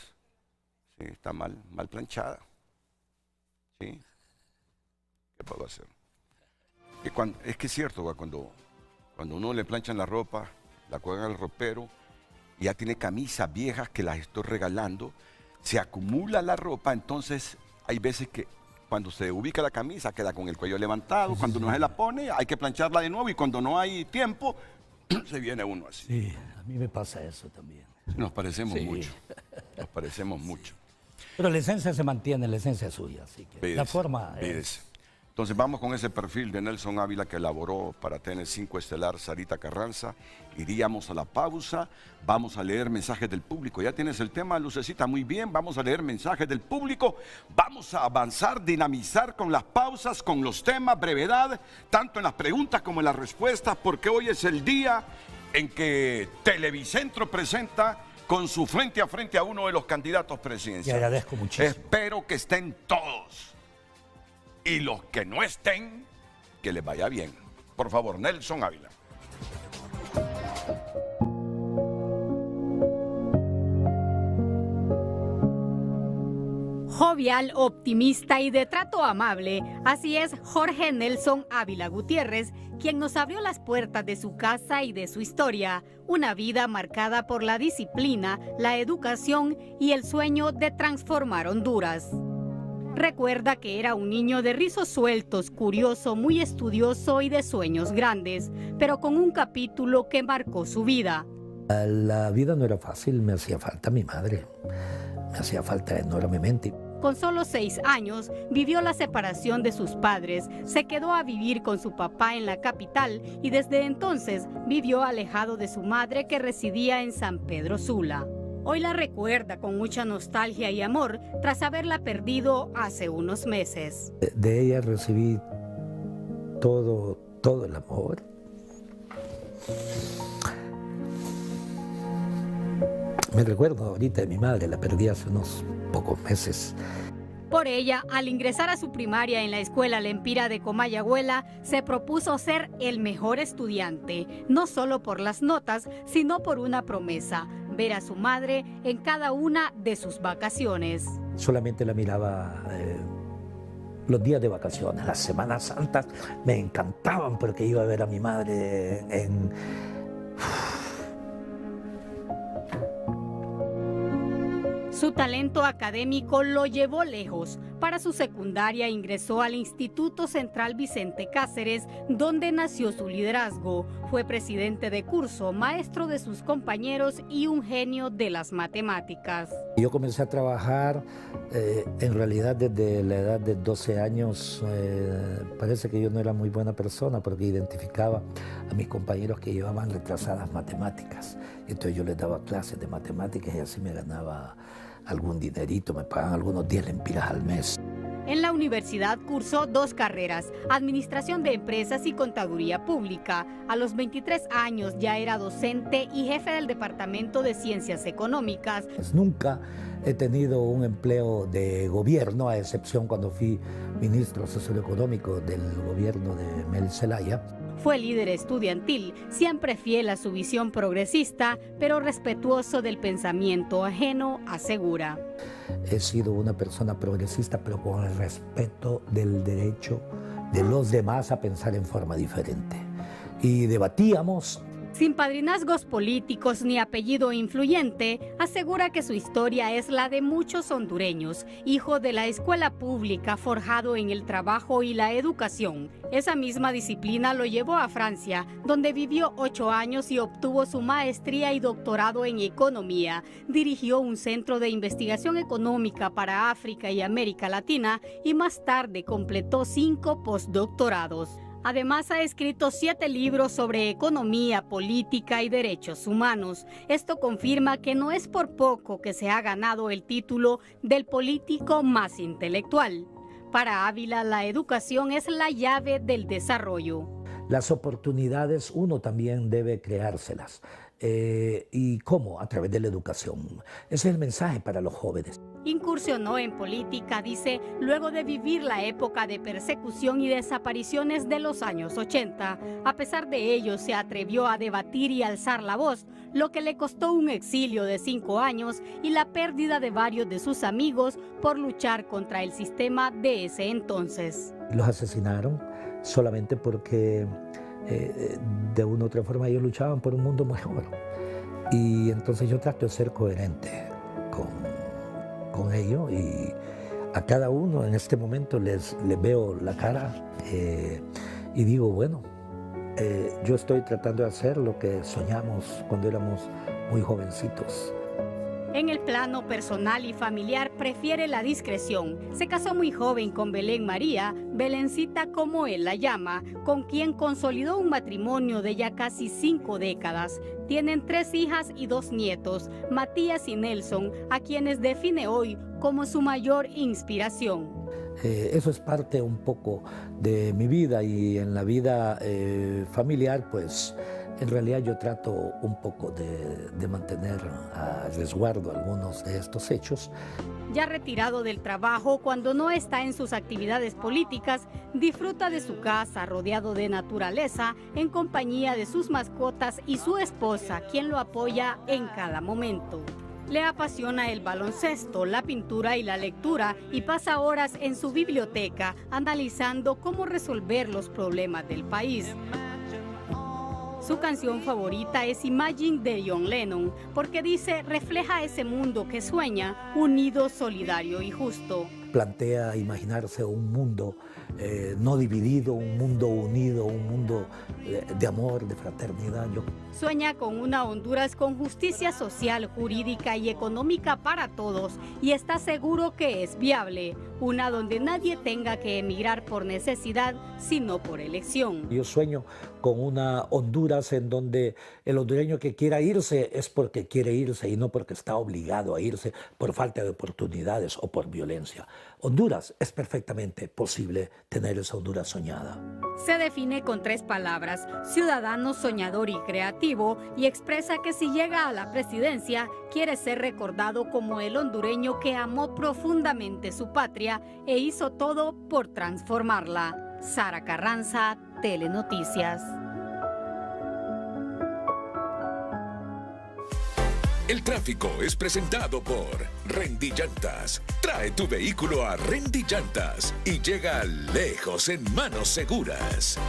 Sí, está mal planchada. ¿Sí? ¿Qué puedo hacer? Es que es cierto, cuando uno le planchan la ropa, la cuelgan al ropero, y ya tiene camisas viejas que las estoy regalando, se acumula la ropa, entonces hay veces que cuando se ubica la camisa queda con el cuello levantado, cuando no se la pone hay que plancharla de nuevo y cuando no hay tiempo se viene uno así. Sí, a mí me pasa eso también. Nos parecemos mucho, nos parecemos mucho. Pero la esencia se mantiene, la esencia es suya, así que Pídese, la forma pídese. Entonces vamos con ese perfil de Nelson Ávila que elaboró para TN5 Estelar Sarita Carranza. Iríamos a la pausa, vamos a leer mensajes del público. Ya tienes el tema, Lucecita, muy bien. Vamos a leer mensajes del público. Vamos a avanzar, dinamizar con las pausas, con los temas, brevedad, tanto en las preguntas como en las respuestas, porque hoy es el día en que Televicentro presenta con su frente a uno de los candidatos presidenciales. Y agradezco muchísimo. Espero que estén todos. Y los que no estén, que les vaya bien. Por favor, Nelson Ávila. Jovial, optimista y de trato amable, así es Jorge Nelson Ávila Gutiérrez, quien nos abrió las puertas de su casa y de su historia, una vida marcada por la disciplina, la educación y el sueño de transformar Honduras. Recuerda que era un niño de rizos sueltos, curioso, muy estudioso y de sueños grandes, pero con un capítulo que marcó su vida. La vida no era fácil, me hacía falta mi madre, me hacía falta enormemente. Con solo 6 años, vivió la separación de sus padres, se quedó a vivir con su papá en la capital y desde entonces vivió alejado de su madre que residía en San Pedro Sula. Hoy la recuerda con mucha nostalgia y amor tras haberla perdido hace unos meses. De ella recibí todo el amor. Me recuerdo ahorita de mi madre, la perdí hace unos pocos meses. Por ella, al ingresar a su primaria en la escuela Lempira de Comayagüela, se propuso ser el mejor estudiante, no solo por las notas, sino por una promesa, ver a su madre en cada una de sus vacaciones. Solamente la miraba los días de vacaciones, las Semanas Santas me encantaban porque iba a ver a mi madre en Su talento académico lo llevó lejos. Para su secundaria ingresó al Instituto Central Vicente Cáceres, donde nació su liderazgo. Fue presidente de curso, maestro de sus compañeros y un genio de las matemáticas. Yo comencé a trabajar en realidad desde la edad de 12 años. Parece que yo no era muy buena persona porque identificaba a mis compañeros que llevaban retrasadas matemáticas. Entonces yo les daba clases de matemáticas y así me ganaba algún dinerito, me pagaban algunos 10 lempiras al mes. En la universidad cursó 2 carreras, Administración de Empresas y Contaduría Pública. A los 23 años ya era docente y jefe del Departamento de Ciencias Económicas. Nunca he tenido un empleo de gobierno, a excepción cuando fui ministro socioeconómico del gobierno de Mel Zelaya. Fue líder estudiantil, siempre fiel a su visión progresista, pero respetuoso del pensamiento ajeno, asegura. He sido una persona progresista, pero con el respeto del derecho de los demás a pensar en forma diferente. Y debatíamos. Sin padrinazgos políticos ni apellido influyente, asegura que su historia es la de muchos hondureños, hijo de la escuela pública forjado en el trabajo y la educación. Esa misma disciplina lo llevó a Francia, donde vivió 8 años y obtuvo su maestría y doctorado en economía. Dirigió un centro de investigación económica para África y América Latina y más tarde completó 5 postdoctorados. Además, ha escrito 7 libros sobre economía, política y derechos humanos. Esto confirma que no es por poco que se ha ganado el título del político más intelectual. Para Ávila, la educación es la llave del desarrollo. Las oportunidades uno también debe creárselas. ¿Y cómo? A través de la educación. Ese es el mensaje para los jóvenes. Incursionó en política, dice, luego de vivir la época de persecución y desapariciones de los años 80. A pesar de ello, se atrevió a debatir y alzar la voz, lo que le costó un exilio de 5 años y la pérdida de varios de sus amigos por luchar contra el sistema de ese entonces. Los asesinaron, solamente porque de una u otra forma ellos luchaban por un mundo mejor. Y entonces yo trato de ser coherente con ello, y a cada uno en este momento les veo la cara y digo, bueno, yo estoy tratando de hacer lo que soñamos cuando éramos muy jovencitos. En el plano personal y familiar prefiere la discreción. Se casó muy joven con Belén María, Belencita como él la llama, con quien consolidó un matrimonio de ya casi 5 décadas. Tienen 3 hijas y 2 nietos, Matías y Nelson, a quienes define hoy como su mayor inspiración. Eso es parte un poco de mi vida, y en la vida familiar, pues en realidad yo trato un poco de mantener a resguardo algunos de estos hechos. Ya retirado del trabajo, cuando no está en sus actividades políticas, disfruta de su casa rodeado de naturaleza, en compañía de sus mascotas y su esposa, quien lo apoya en cada momento. Le apasiona el baloncesto, la pintura y la lectura, y pasa horas en su biblioteca analizando cómo resolver los problemas del país. Su canción favorita es Imagine de John Lennon, porque dice refleja ese mundo que sueña, unido, solidario y justo. Plantea imaginarse un mundo no dividido, un mundo unido, un mundo de amor, de fraternidad. Sueña con una Honduras con justicia social, jurídica y económica para todos, y está seguro que es viable, una donde nadie tenga que emigrar por necesidad, sino por elección. Yo sueño con una Honduras en donde el hondureño que quiera irse es porque quiere irse y no porque está obligado a irse por falta de oportunidades o por violencia. Honduras, es perfectamente posible tener esa Honduras soñada. Se define con 3 palabras, ciudadano, soñador y creativo, y expresa que si llega a la presidencia, quiere ser recordado como el hondureño que amó profundamente su patria e hizo todo por transformarla. Sara Carranza, Telenoticias. El tráfico es presentado por Rendy Llantas. Trae tu vehículo a Rendy Llantas y llega lejos en manos seguras.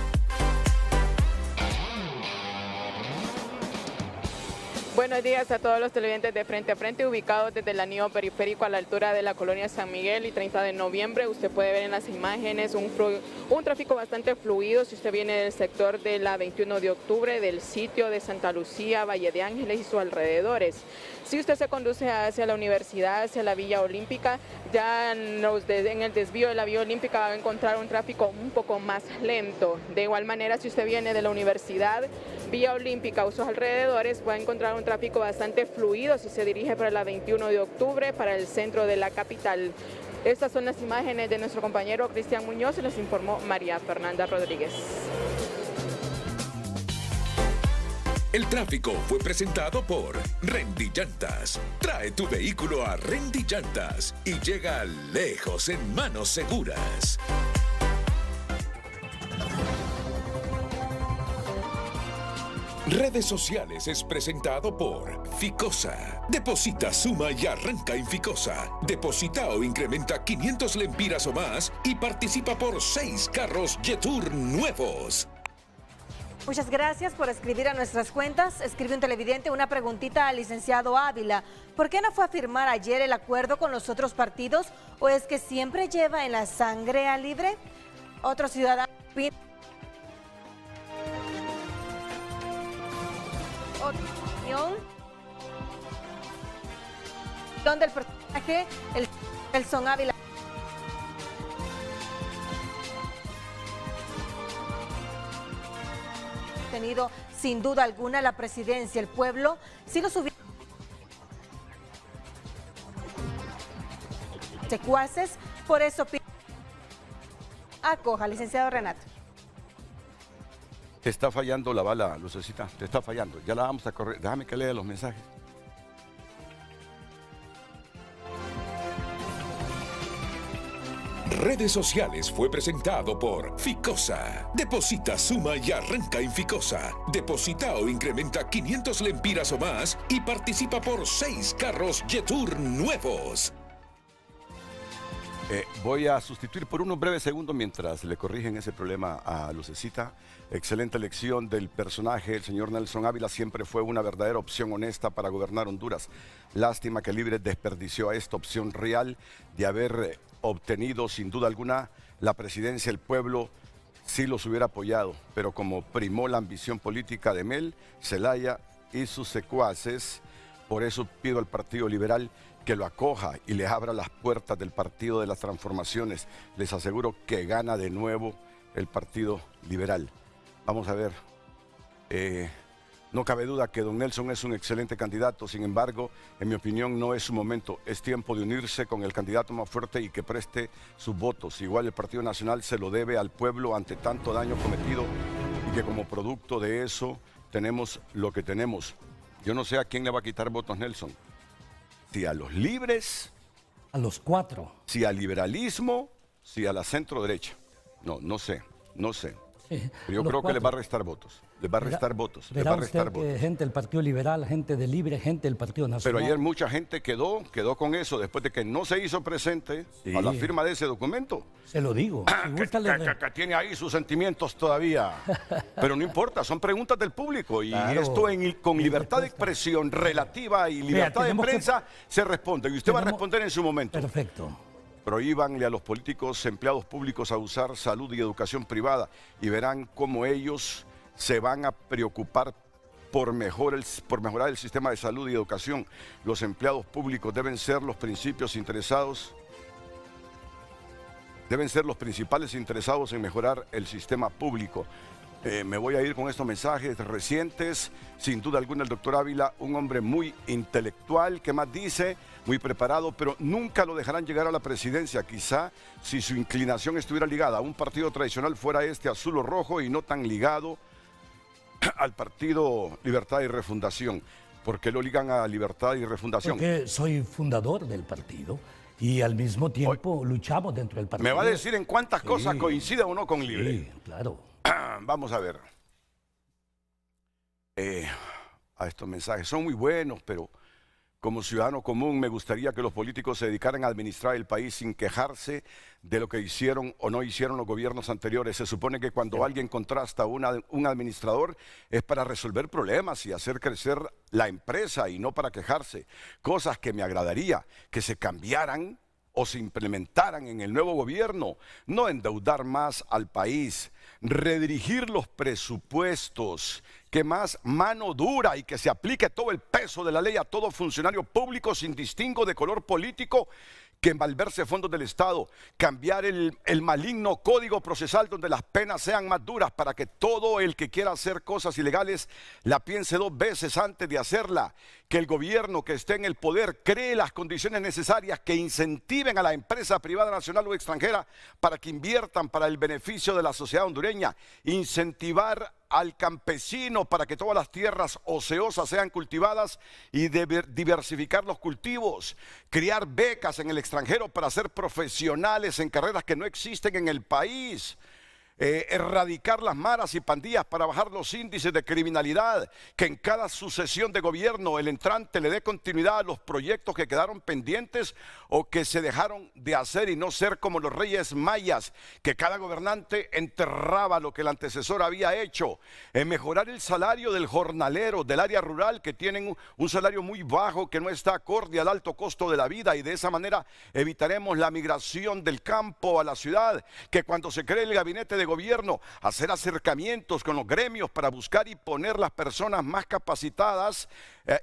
Buenos días a todos los televidentes de Frente a Frente, ubicados desde el anillo periférico a la altura de la colonia San Miguel y 30 de noviembre. Usted puede ver en las imágenes un tráfico bastante fluido si usted viene del sector de la 21 de octubre, del sitio de Santa Lucía, Valle de Ángeles y sus alrededores. Si usted se conduce hacia la universidad, hacia la Villa Olímpica, ya en el desvío de la Villa Olímpica va a encontrar un tráfico un poco más lento. De igual manera, si usted viene de la universidad, Villa Olímpica o sus alrededores, va a encontrar un tráfico bastante fluido si se dirige para la 21 de octubre, para el centro de la capital. Estas son las imágenes de nuestro compañero Cristian Muñoz y les informó María Fernanda Rodríguez. El tráfico fue presentado por Rendy Llantas. Trae tu vehículo a Rendy Llantas y llega lejos en manos seguras. Redes sociales es presentado por Ficosa. Deposita, suma y arranca en Ficosa. Deposita o incrementa 500 lempiras o más y participa por 6 carros Jetour nuevos. Muchas gracias por escribir a nuestras cuentas. Escribe un televidente una preguntita al licenciado Ávila. ¿Por qué no fue a firmar ayer el acuerdo con los otros partidos? ¿O es que siempre lleva en la sangre a Libre? Otro ciudadano opina. Opinión. Donde el personaje, el Son Ávila. Tenido sin duda alguna la presidencia, el pueblo, si los hubiera secuaces, por eso acoja, licenciado Renato. Te está fallando la bala, Lucecita, te está fallando. Ya la vamos a correr. Déjame que lea los mensajes. Redes sociales fue presentado por Ficosa. Deposita, suma y arranca en Ficosa. Deposita o incrementa 500 lempiras o más y participa por 6 carros Jetour nuevos. Voy a sustituir por unos breves segundos mientras le corrigen ese problema a Lucecita. Excelente elección del personaje. El señor Nelson Ávila siempre fue una verdadera opción honesta para gobernar Honduras. Lástima que Libre desperdició a esta opción real de haber obtenido sin duda alguna la presidencia. El pueblo sí los hubiera apoyado, pero como primó la ambición política de Mel, Zelaya y sus secuaces, por eso pido al Partido Liberal que lo acoja y les abra las puertas del Partido de las Transformaciones. Les aseguro que gana de nuevo el Partido Liberal. Vamos a ver. No cabe duda que don Nelson es un excelente candidato. Sin embargo, en mi opinión, no es su momento. Es tiempo de unirse con el candidato más fuerte y que preste sus votos. Igual el Partido Nacional se lo debe al pueblo ante tanto daño cometido y que como producto de eso tenemos lo que tenemos. Yo no sé a quién le va a quitar votos Nelson. Si a los libres, A los 4. si al liberalismo, si a la centro derecha. No sé. Sí, Pero yo creo que le va a restar votos. Les va a restar votos. Les va Verá a restar usted que votos. gente del Partido Liberal, gente de Libre, gente del Partido Pero Nacional. ayer mucha gente quedó con eso después de que no se hizo presente Sí. a la firma de ese documento. Se lo digo. Si gusta, Que tiene ahí sus sentimientos todavía. Pero no importa, son preguntas del público. Y Claro. esto con Y libertad de respuesta. expresión relativa y libertad de tenemos que- prensa se responde. Y usted va a tenemos- responder en su momento. Perfecto. Prohíbanle a los políticos, empleados públicos a usar salud y educación privada y verán cómo ellos se van a preocupar por mejorar el sistema de salud y educación. Los empleados públicos deben ser los principales interesados en mejorar el sistema público. Me voy a ir con estos mensajes recientes. Sin duda alguna, el doctor Ávila, un hombre muy intelectual, que más dice, muy preparado, pero nunca lo dejarán llegar a la presidencia. Quizá si su inclinación estuviera ligada a un partido tradicional fuera este azul o rojo y no tan ligado al Partido Libertad y Refundación. ¿Por qué lo ligan a Libertad y Refundación? Porque soy fundador del partido y al mismo tiempo luchamos dentro del partido. ¿Me va a decir en cuántas cosas coincide o no con Libre? Sí, claro. Vamos a ver. A estos mensajes son muy buenos, pero como ciudadano común me gustaría que los políticos se dedicaran a administrar el país sin quejarse de lo que hicieron o no hicieron los gobiernos anteriores. Se supone que cuando alguien contrasta a un administrador es para resolver problemas y hacer crecer la empresa y no para quejarse. Cosas que me agradaría que se cambiaran o se implementaran en el nuevo gobierno. No endeudar más al país, redirigir los presupuestos, que más mano dura y que se aplique todo el peso de la ley a todo funcionario público sin distingo de color político, que malverse fondos del Estado, cambiar el maligno código procesal donde las penas sean más duras para que todo el que quiera hacer cosas ilegales la piense 2 veces antes de hacerla, que el gobierno que esté en el poder cree las condiciones necesarias que incentiven a la empresa privada nacional o extranjera para que inviertan para el beneficio de la sociedad hondureña, incentivar al campesino para que todas las tierras ociosas sean cultivadas y diversificar los cultivos, crear becas en el extranjero para ser profesionales en carreras que no existen en el país, erradicar las maras y pandillas para bajar los índices de criminalidad, que en cada sucesión de gobierno el entrante le dé continuidad a los proyectos que quedaron pendientes o que se dejaron de hacer y no ser como los reyes mayas, que cada gobernante enterraba lo que el antecesor había hecho, mejorar el salario del jornalero del área rural, que tienen un salario muy bajo que no está acorde al alto costo de la vida, y de esa manera evitaremos la migración del campo a la ciudad, que cuando se cree el gabinete de gobierno, hacer acercamientos con los gremios para buscar y poner las personas más capacitadas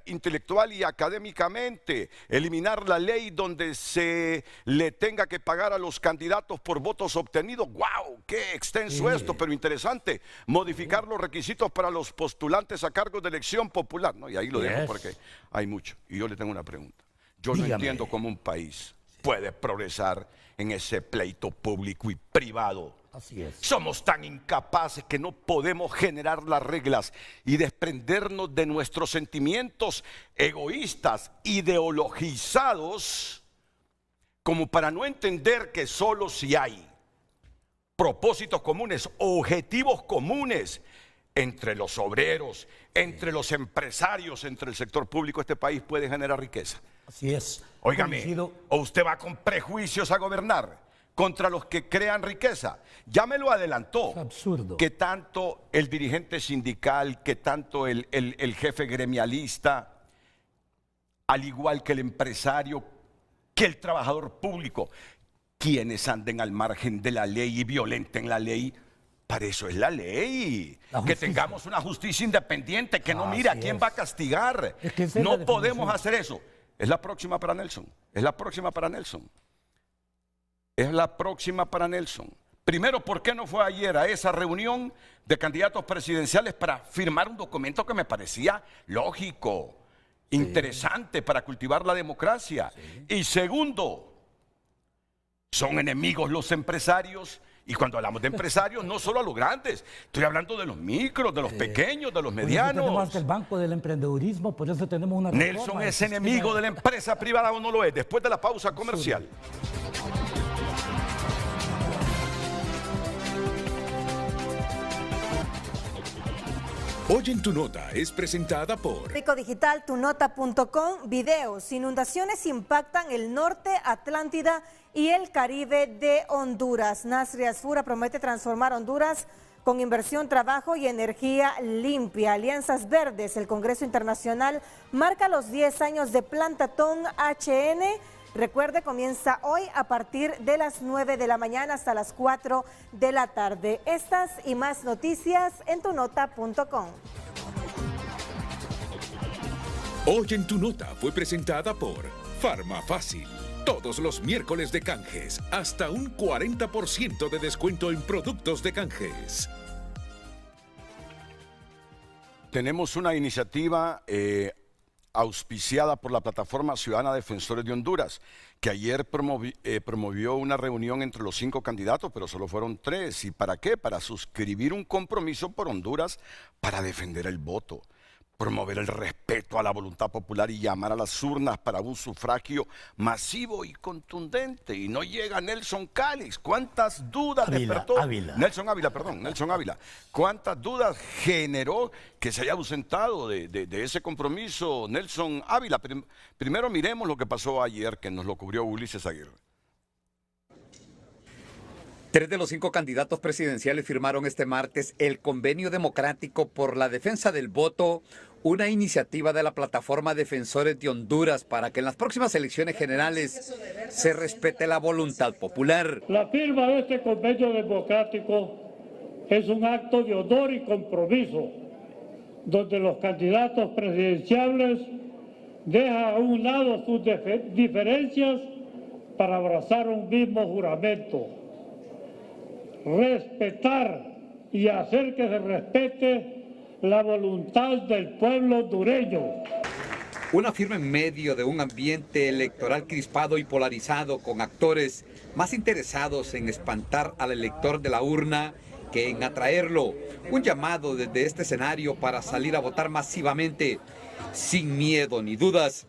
intelectual y académicamente, eliminar la ley donde se le tenga que pagar a los candidatos por votos obtenidos. ¡Wow! ¡Qué extenso esto, pero interesante! Modificar los requisitos para los postulantes a cargos de elección popular. ¿No? Y ahí lo dejo porque hay mucho. Y yo le tengo una pregunta. Yo no entiendo cómo un país puede progresar en ese pleito público y privado. Así es. Somos tan incapaces que no podemos generar las reglas y desprendernos de nuestros sentimientos egoístas, ideologizados, como para no entender que solo si hay propósitos comunes, objetivos comunes, entre los obreros, entre los empresarios, entre el sector público, este país puede generar riqueza. Así es. Óigame, Coincido. o usted va con prejuicios a gobernar contra los que crean riqueza. Ya me lo adelantó. Es absurdo. Que tanto el dirigente sindical, que tanto el jefe gremialista, al igual que el empresario, que el trabajador público, quienes anden al margen de la ley y violenten la ley, para eso es la ley. Que tengamos una justicia independiente, que no mire a quién va a castigar. Es que esa es la no definición. podemos hacer eso. Es la próxima para Nelson. Es la próxima para Nelson. Es la próxima para Nelson. Primero, ¿por qué no fue ayer a esa reunión de candidatos presidenciales para firmar un documento que me parecía lógico, interesante para cultivar la democracia? Y segundo, son enemigos los empresarios. Y cuando hablamos de empresarios, no solo a los grandes, estoy hablando de los micros, de los pequeños, de los Por eso tenemos medianos. hasta el banco del emprendedurismo, por eso tenemos una Nelson reforma es del sistema enemigo de la empresa privada o no lo es. Después de la pausa comercial. Hoy en tu nota es presentada por Rico Digital, tunota.com, videos. Inundaciones impactan el norte, Atlántida y el Caribe de Honduras. Nasri Asfura promete transformar Honduras con inversión, trabajo y energía limpia. Alianzas Verdes, el Congreso Internacional marca los 10 años de Plantatón HN. Recuerde, comienza hoy a partir de las 9 de la mañana hasta las 4 de la tarde. Estas y más noticias en tunota.com. Hoy en tu nota fue presentada por Farmafácil. Todos los miércoles de canjes, hasta un 40% de descuento en productos de canjes. Tenemos una iniciativa auspiciada por la Plataforma Ciudadana Defensores de Honduras, que ayer promovió una reunión entre los 5 candidatos, pero solo fueron 3. ¿Y para qué? Para suscribir un compromiso por Honduras para defender el voto, promover el respeto a la voluntad popular y llamar a las urnas para un sufragio masivo y contundente. Y no llega Nelson Calix. ¿Cuántas dudas despertó? Nelson Ávila. ¿Cuántas dudas generó que se haya ausentado de ese compromiso Nelson Ávila? Primero miremos lo que pasó ayer, que nos lo cubrió Ulises Aguirre. 3 de los 5 candidatos presidenciales firmaron este martes el Convenio Democrático por la Defensa del Voto, una iniciativa de la Plataforma Defensores de Honduras para que en las próximas elecciones generales se respete la voluntad popular. La firma de este Convenio Democrático es un acto de honor y compromiso, donde los candidatos presidenciales dejan a un lado sus diferencias para abrazar un mismo juramento: respetar y hacer que se respete la voluntad del pueblo hondureño. Una firma en medio de un ambiente electoral crispado y polarizado, con actores más interesados en espantar al elector de la urna que en atraerlo. Un llamado desde este escenario para salir a votar masivamente, sin miedo ni dudas.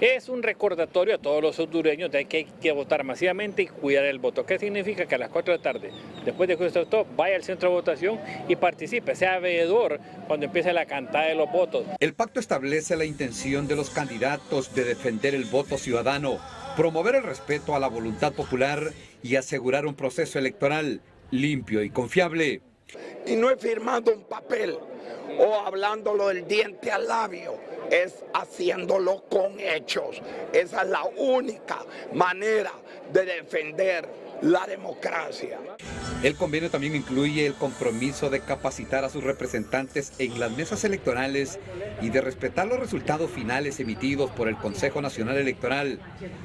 Es un recordatorio a todos los hondureños de que hay que votar masivamente y cuidar el voto. ¿Qué significa? Que a las 4 de la tarde, después de que usted votó, vaya al centro de votación y participe, sea veedor cuando empiece la cantada de los votos. El pacto establece la intención de los candidatos de defender el voto ciudadano, promover el respeto a la voluntad popular y asegurar un proceso electoral limpio y confiable. Y no es firmando un papel o hablándolo del diente al labio, es haciéndolo con hechos. Esa es la única manera de defender la democracia. El convenio también incluye el compromiso de capacitar a sus representantes en las mesas electorales y de respetar los resultados finales emitidos por el Consejo Nacional Electoral,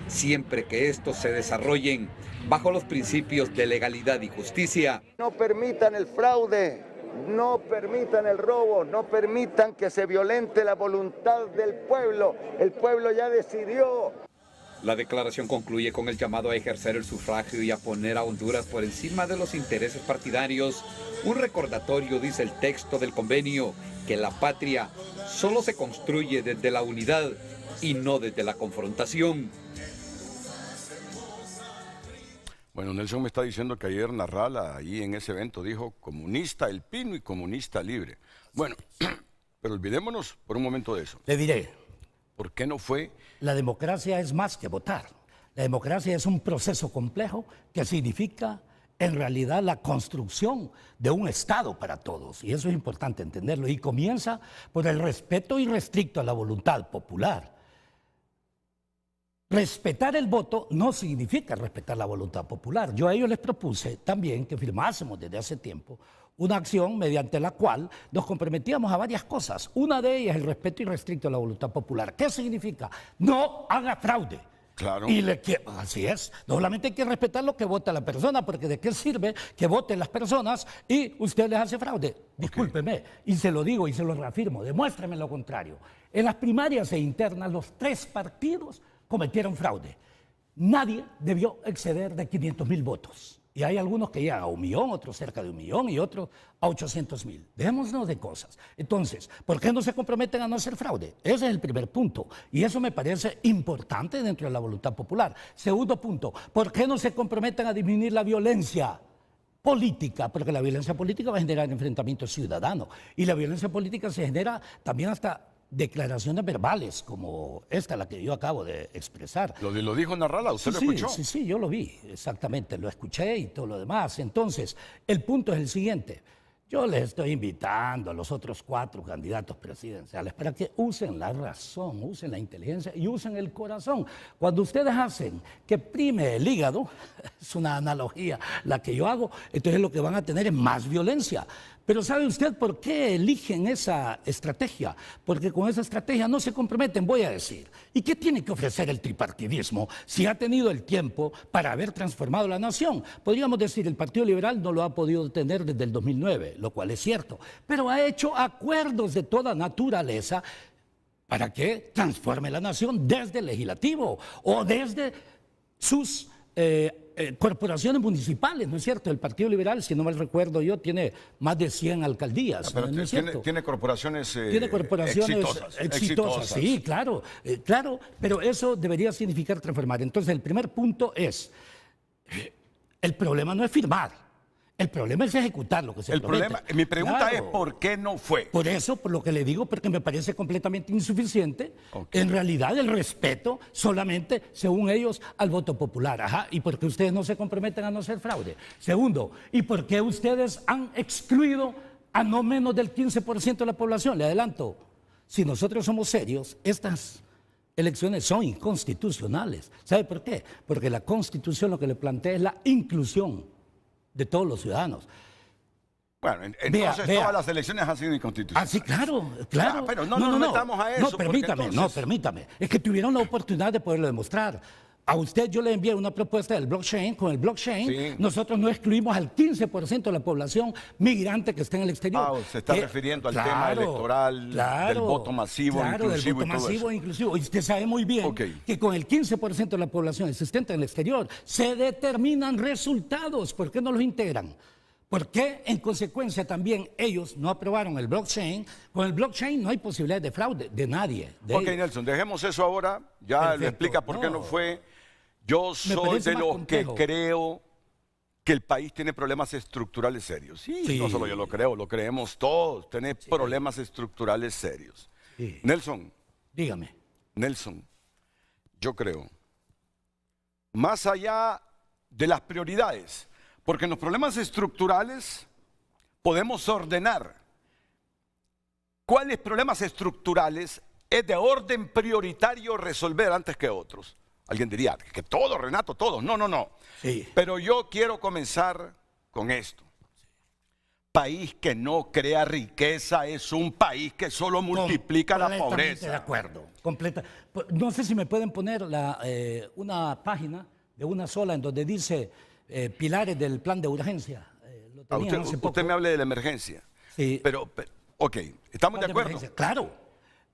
siempre que estos se desarrollen bajo los principios de legalidad y justicia. No permitan el fraude, no permitan el robo, no permitan que se violente la voluntad del pueblo. El pueblo ya decidió. La declaración concluye con el llamado a ejercer el sufragio y a poner a Honduras por encima de los intereses partidarios. Un recordatorio, dice el texto del convenio, que la patria solo se construye desde la unidad y no desde la confrontación. Bueno, Nelson me está diciendo que ayer Narrala, ahí en ese evento, dijo comunista El Pino y comunista libre. Bueno, pero olvidémonos por un momento de eso. Le diré. ¿Por qué no fue? La democracia es más que votar. La democracia es un proceso complejo que significa en realidad la construcción de un Estado para todos. Y eso es importante entenderlo. Y comienza por el respeto irrestricto a la voluntad popular. Respetar el voto no significa respetar la voluntad popular. Yo a ellos les propuse también que firmásemos desde hace tiempo una acción mediante la cual nos comprometíamos a varias cosas. Una de ellas es el respeto irrestricto a la voluntad popular. ¿Qué significa? No haga fraude. Claro. Así es. No solamente hay que respetar lo que vota la persona, porque ¿de qué sirve que voten las personas y usted les hace fraude? Discúlpeme, y se lo digo y se lo reafirmo, demuéstreme lo contrario. En las primarias e internas, los 3 partidos cometieron fraude. Nadie debió exceder de 500,000 votos. Y hay algunos que llegan a 1 millón, otros cerca de 1 millón y otros a 800,000. Dejémonos de cosas. Entonces, ¿por qué no se comprometen a no hacer fraude? Ese es el primer punto. Y eso me parece importante dentro de la voluntad popular. Segundo punto, ¿por qué no se comprometen a disminuir la violencia política? Porque la violencia política va a generar enfrentamientos ciudadanos. Y la violencia política se genera también hasta declaraciones verbales como esta, la que yo acabo de expresar. Lo dijo Narrala, ¿usted lo escuchó? Sí, yo lo vi, exactamente, lo escuché y todo lo demás. Entonces, el punto es el siguiente. Yo les estoy invitando a los otros 4 candidatos presidenciales para que usen la razón, usen la inteligencia y usen el corazón. Cuando ustedes hacen que prime el hígado, es una analogía la que yo hago, entonces lo que van a tener es más violencia. Pero ¿sabe usted por qué eligen esa estrategia? Porque con esa estrategia no se comprometen, voy a decir. ¿Y qué tiene que ofrecer el tripartidismo si ha tenido el tiempo para haber transformado la nación? Podríamos decir, el Partido Liberal no lo ha podido tener desde el 2009, lo cual es cierto. Pero ha hecho acuerdos de toda naturaleza para que transforme la nación desde el legislativo o desde sus corporaciones municipales, ¿no es cierto? El Partido Liberal, si no mal recuerdo yo, tiene más de 100 alcaldías. Pero ¿no es cierto? Tiene corporaciones, exitosas. Sí, claro, pero eso debería significar transformar. Entonces, el primer punto es, el problema no es firmar. El problema es ejecutar lo que se promete. Mi pregunta es, ¿por qué no fue? Por eso, por lo que le digo, porque me parece completamente insuficiente, en realidad, el respeto solamente, según ellos, al voto popular. Ajá, ¿y por qué ustedes no se comprometen a no hacer fraude? Segundo, ¿y por qué ustedes han excluido a no menos del 15% de la población? Le adelanto, si nosotros somos serios, estas elecciones son inconstitucionales. ¿Sabe por qué? Porque la Constitución lo que le plantea es la inclusión de todos los ciudadanos. Bueno, entonces todas las elecciones han sido inconstitucionales. Sí, claro. Pero no nos metamos a eso. Permítame. Es que tuvieron la oportunidad de poderlo demostrar. A usted yo le envié una propuesta del blockchain. Con el blockchain nosotros no excluimos al 15% de la población migrante que está en el exterior. Se está refiriendo al tema electoral, del voto masivo, inclusivo. Del voto masivo inclusivo. Y usted sabe muy bien que con el 15% de la población existente en el exterior se determinan resultados. ¿Por qué no los integran? ¿Por qué en consecuencia también ellos no aprobaron el blockchain? Con el blockchain no hay posibilidad de fraude de nadie. Nelson, dejemos eso ahora. Ya le explica por qué no fue. Yo soy de los que creo que el país tiene problemas estructurales serios. Sí, no solo yo lo creo, lo creemos todos. Tiene problemas estructurales serios. Sí. Nelson. Dígame. Nelson, yo creo, más allá de las prioridades, porque en los problemas estructurales podemos ordenar cuáles problemas estructurales es de orden prioritario resolver antes que otros. Alguien diría que todos, Renato, todos. No. Sí. Pero yo quiero comenzar con esto. País que no crea riqueza es un país que solo multiplica la pobreza. De acuerdo. No sé si me pueden poner una página de una sola en donde dice pilares del plan de urgencia. Usted me hable de la emergencia. Sí. Pero ¿estamos de acuerdo? Claro.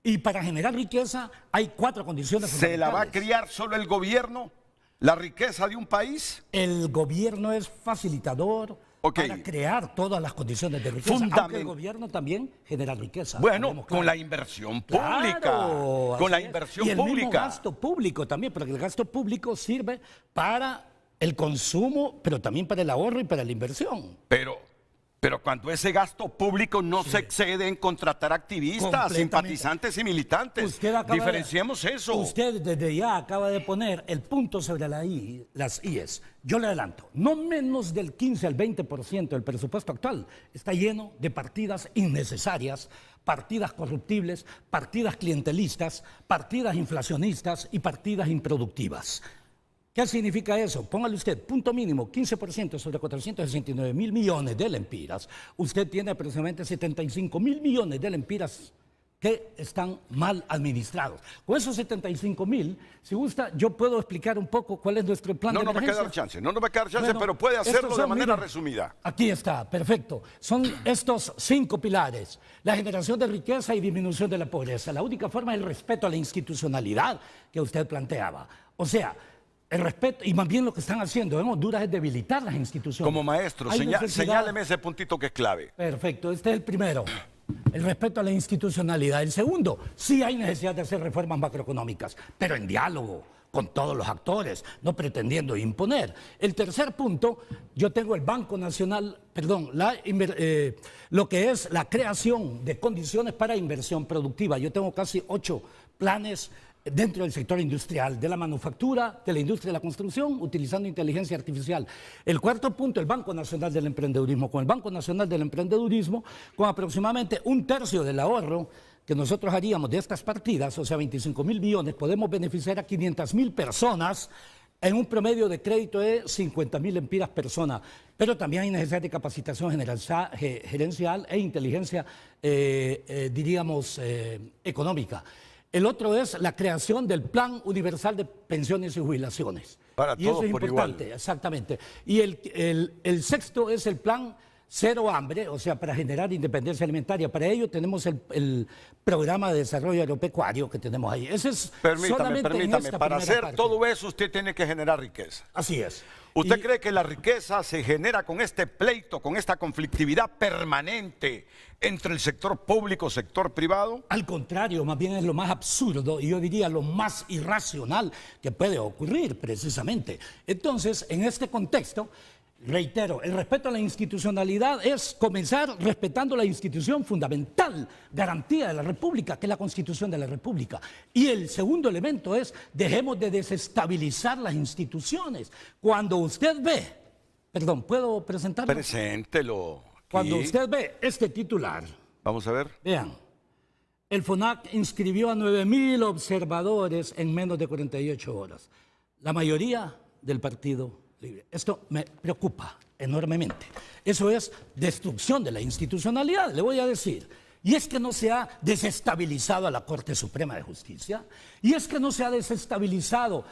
Y para generar riqueza hay 4 condiciones fundamentales. ¿Se la va a criar solo el gobierno, la riqueza de un país? El gobierno es facilitador para crear todas las condiciones de riqueza, aunque el gobierno también genera riqueza. Bueno, con la inversión pública. Claro, con la inversión pública. Y el mismo pública. gasto público también, porque el gasto público sirve para el consumo, pero también para el ahorro y para la inversión. Pero cuando ese gasto público no se excede en contratar activistas, simpatizantes y militantes. Diferenciemos eso. Usted desde ya acaba de poner el punto sobre las IES. Yo le adelanto, no menos del 15 al 20% del presupuesto actual está lleno de partidas innecesarias, partidas corruptibles, partidas clientelistas, partidas inflacionistas y partidas improductivas. ¿Qué significa eso? Póngale usted, punto mínimo, 15% sobre 469.000 millones de lempiras. Usted tiene aproximadamente 75.000 millones de lempiras que están mal administrados. Con esos 75.000, si gusta, yo puedo explicar un poco cuál es nuestro plan de emergencia. No nos va a quedar chance, pero puede hacerlo de manera resumida. Aquí está, perfecto. Son estos 5 pilares. La generación de riqueza y disminución de la pobreza. La única forma es el respeto a la institucionalidad que usted planteaba. O sea, el respeto, y más bien lo que están haciendo en Honduras es debilitar las instituciones. Como maestro, señáleme ese puntito que es clave. Perfecto, este es el primero, el respeto a la institucionalidad. El segundo, sí hay necesidad de hacer reformas macroeconómicas, pero en diálogo con todos los actores, no pretendiendo imponer. El tercer punto, yo tengo el Banco Nacional, perdón, lo que es la creación de condiciones para inversión productiva. Yo tengo casi 8 planes dentro del sector industrial, de la manufactura, de la industria de la construcción, utilizando inteligencia artificial. El cuarto punto, el Banco Nacional del Emprendedurismo. Con el Banco Nacional del Emprendedurismo, con aproximadamente 1/3 del ahorro que nosotros haríamos de estas partidas, o sea, 25.000 millones, podemos beneficiar a 500.000 personas en un promedio de crédito de 50.000 lempiras persona. Pero también hay necesidad de capacitación gerencial e inteligencia, diríamos, económica. El otro es la creación del Plan Universal de Pensiones y Jubilaciones. Para todos eso es por importante, igual. Exactamente. Y el sexto es el Plan Cero Hambre, o sea, para generar independencia alimentaria. Para ello tenemos el Programa de Desarrollo Agropecuario que tenemos ahí. Ese es Permítame, para hacer todo eso usted tiene que generar riqueza. Así es. ¿Usted cree que la riqueza se genera con este pleito, con esta conflictividad permanente entre el sector público y sector privado? Al contrario, más bien es lo más absurdo y yo diría lo más irracional que puede ocurrir precisamente. Entonces, en este contexto, reitero, el respeto a la institucionalidad es comenzar respetando la institución fundamental, garantía de la República, que es la Constitución de la República. Y el segundo elemento es, dejemos de desestabilizar las instituciones. Cuando usted ve, perdón, ¿puedo presentarlo? Preséntelo. Cuando usted ve este titular. Vamos a ver. Vean, el FONAC inscribió a 9.000 observadores en menos de 48 horas. La mayoría del Partido Libre. Esto me preocupa enormemente. Eso es destrucción de la institucionalidad, le voy a decir. Y es que no se ha desestabilizado a la Corte Suprema de Justicia, y es que no se ha desestabilizado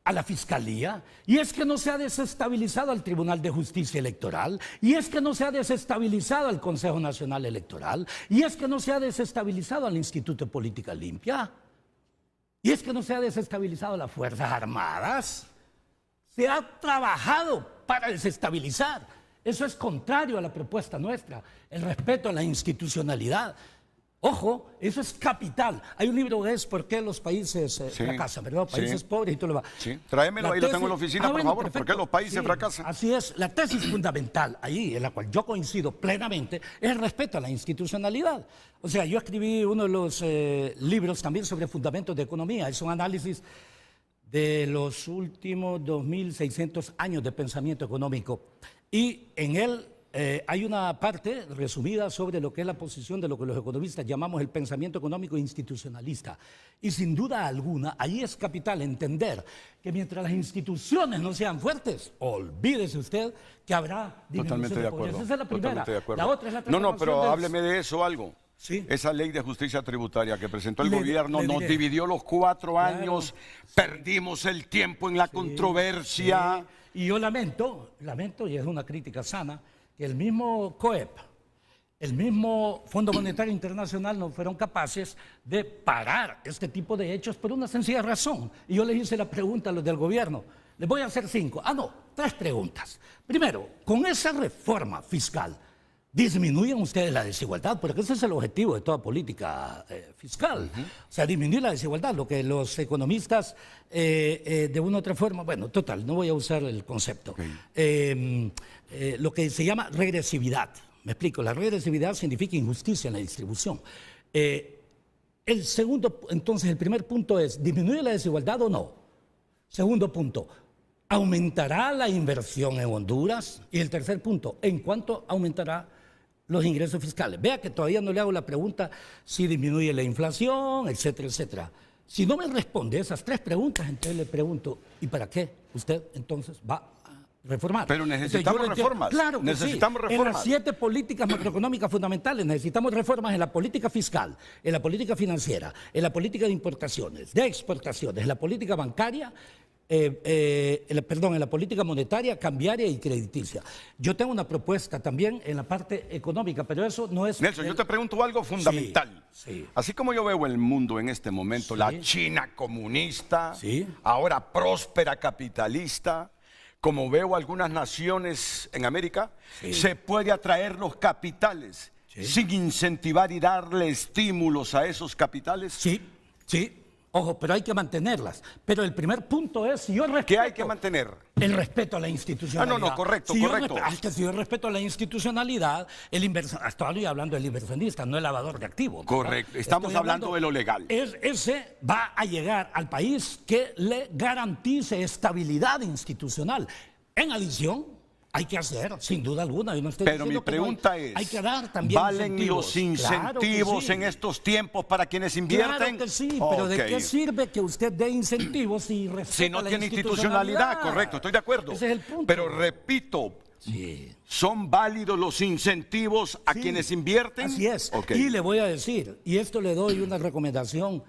a la Fiscalía, y es que no se ha desestabilizado al Tribunal de Justicia Electoral, y es que no se ha desestabilizado al Consejo Nacional Electoral, y es que no se ha desestabilizado al Instituto de Política Limpia, y es que no se ha desestabilizado a las Fuerzas Armadas. Se ha trabajado para desestabilizar. Eso es contrario a la propuesta nuestra, el respeto a la institucionalidad. Ojo, eso es capital. Hay un libro que es ¿Por qué los países fracasan? ¿Verdad? Países pobres y todo lo demás. Sí, tráemelo, ahí lo tengo en la oficina, por favor. Perfecto. ¿Por qué los países fracasan? Así es. La tesis fundamental, ahí en la cual yo coincido plenamente, es el respeto a la institucionalidad. O sea, yo escribí uno de los libros también sobre fundamentos de economía. Es un análisis de los últimos 2.600 años de pensamiento económico. Y en él hay una parte resumida sobre lo que es la posición de lo que los economistas llamamos el pensamiento económico institucionalista. Y sin duda alguna, ahí es capital entender que mientras las instituciones no sean fuertes, olvídese usted que habrá disminución de pobreza. Esa es la primera. Totalmente de acuerdo. La otra es la transformación. No, pero hábleme de eso algo. Sí. Esa ley de justicia tributaria que presentó el gobierno nos dividió los 4 años, perdimos el tiempo en la controversia. Sí. Y yo lamento, y es una crítica sana, que el mismo COEP, el mismo Fondo Monetario Internacional no fueron capaces de parar este tipo de hechos por una sencilla razón. Y yo les hice la pregunta a los del gobierno. Les voy a hacer 3 preguntas. Primero, con esa reforma fiscal, disminuyan ustedes la desigualdad, porque ese es el objetivo de toda política fiscal. O sea, disminuir la desigualdad, lo que los economistas de una u otra forma, bueno, total, no voy a usar el concepto, lo que se llama regresividad. Me explico, la regresividad significa injusticia en la distribución. El segundo, entonces, el primer punto es, ¿disminuye la desigualdad o no? Segundo punto, ¿aumentará la inversión en Honduras? Y el tercer punto, ¿en cuánto aumentará los ingresos fiscales? Vea que todavía no le hago la pregunta si disminuye la inflación, etcétera, etcétera. Si no me responde esas tres preguntas, entonces le pregunto, ¿y para qué usted entonces va a reformar? Pero necesitamos reformas. Claro que necesitamos sí. reformas. En las 7 políticas macroeconómicas fundamentales necesitamos reformas en la política fiscal, en la política financiera, en la política de importaciones, de exportaciones, en la política bancaria, en la política monetaria, cambiaria y crediticia. Yo tengo una propuesta también en la parte económica, pero eso no es... Nelson, yo te pregunto algo fundamental. Sí. Así como yo veo el mundo en este momento, la China comunista, ahora próspera capitalista, como veo algunas naciones en América, se puede atraer los capitales sin incentivar y darle estímulos a esos capitales. Sí. Ojo, pero hay que mantenerlas. Pero el primer punto es, si yo respeto... ¿Qué hay que mantener? El respeto a la institucionalidad. Correcto. Si yo respeto a la institucionalidad, el inversionista, estoy hablando del inversionista, no el lavador de activos. Correcto, estamos hablando de lo legal. Ese va a llegar al país que le garantice estabilidad institucional. En adición, hay que hacer, sin duda alguna. Yo no estoy Pero mi pregunta es, hay que dar también ¿valen incentivos? los incentivos en estos tiempos para quienes invierten? Claro que sí, pero ¿de qué sirve que usted dé incentivos si no tiene institucionalidad? Correcto, estoy de acuerdo. Ese es el punto. Pero repito, ¿son válidos los incentivos a quienes invierten? Así es. Y le voy a decir, y esto le doy una recomendación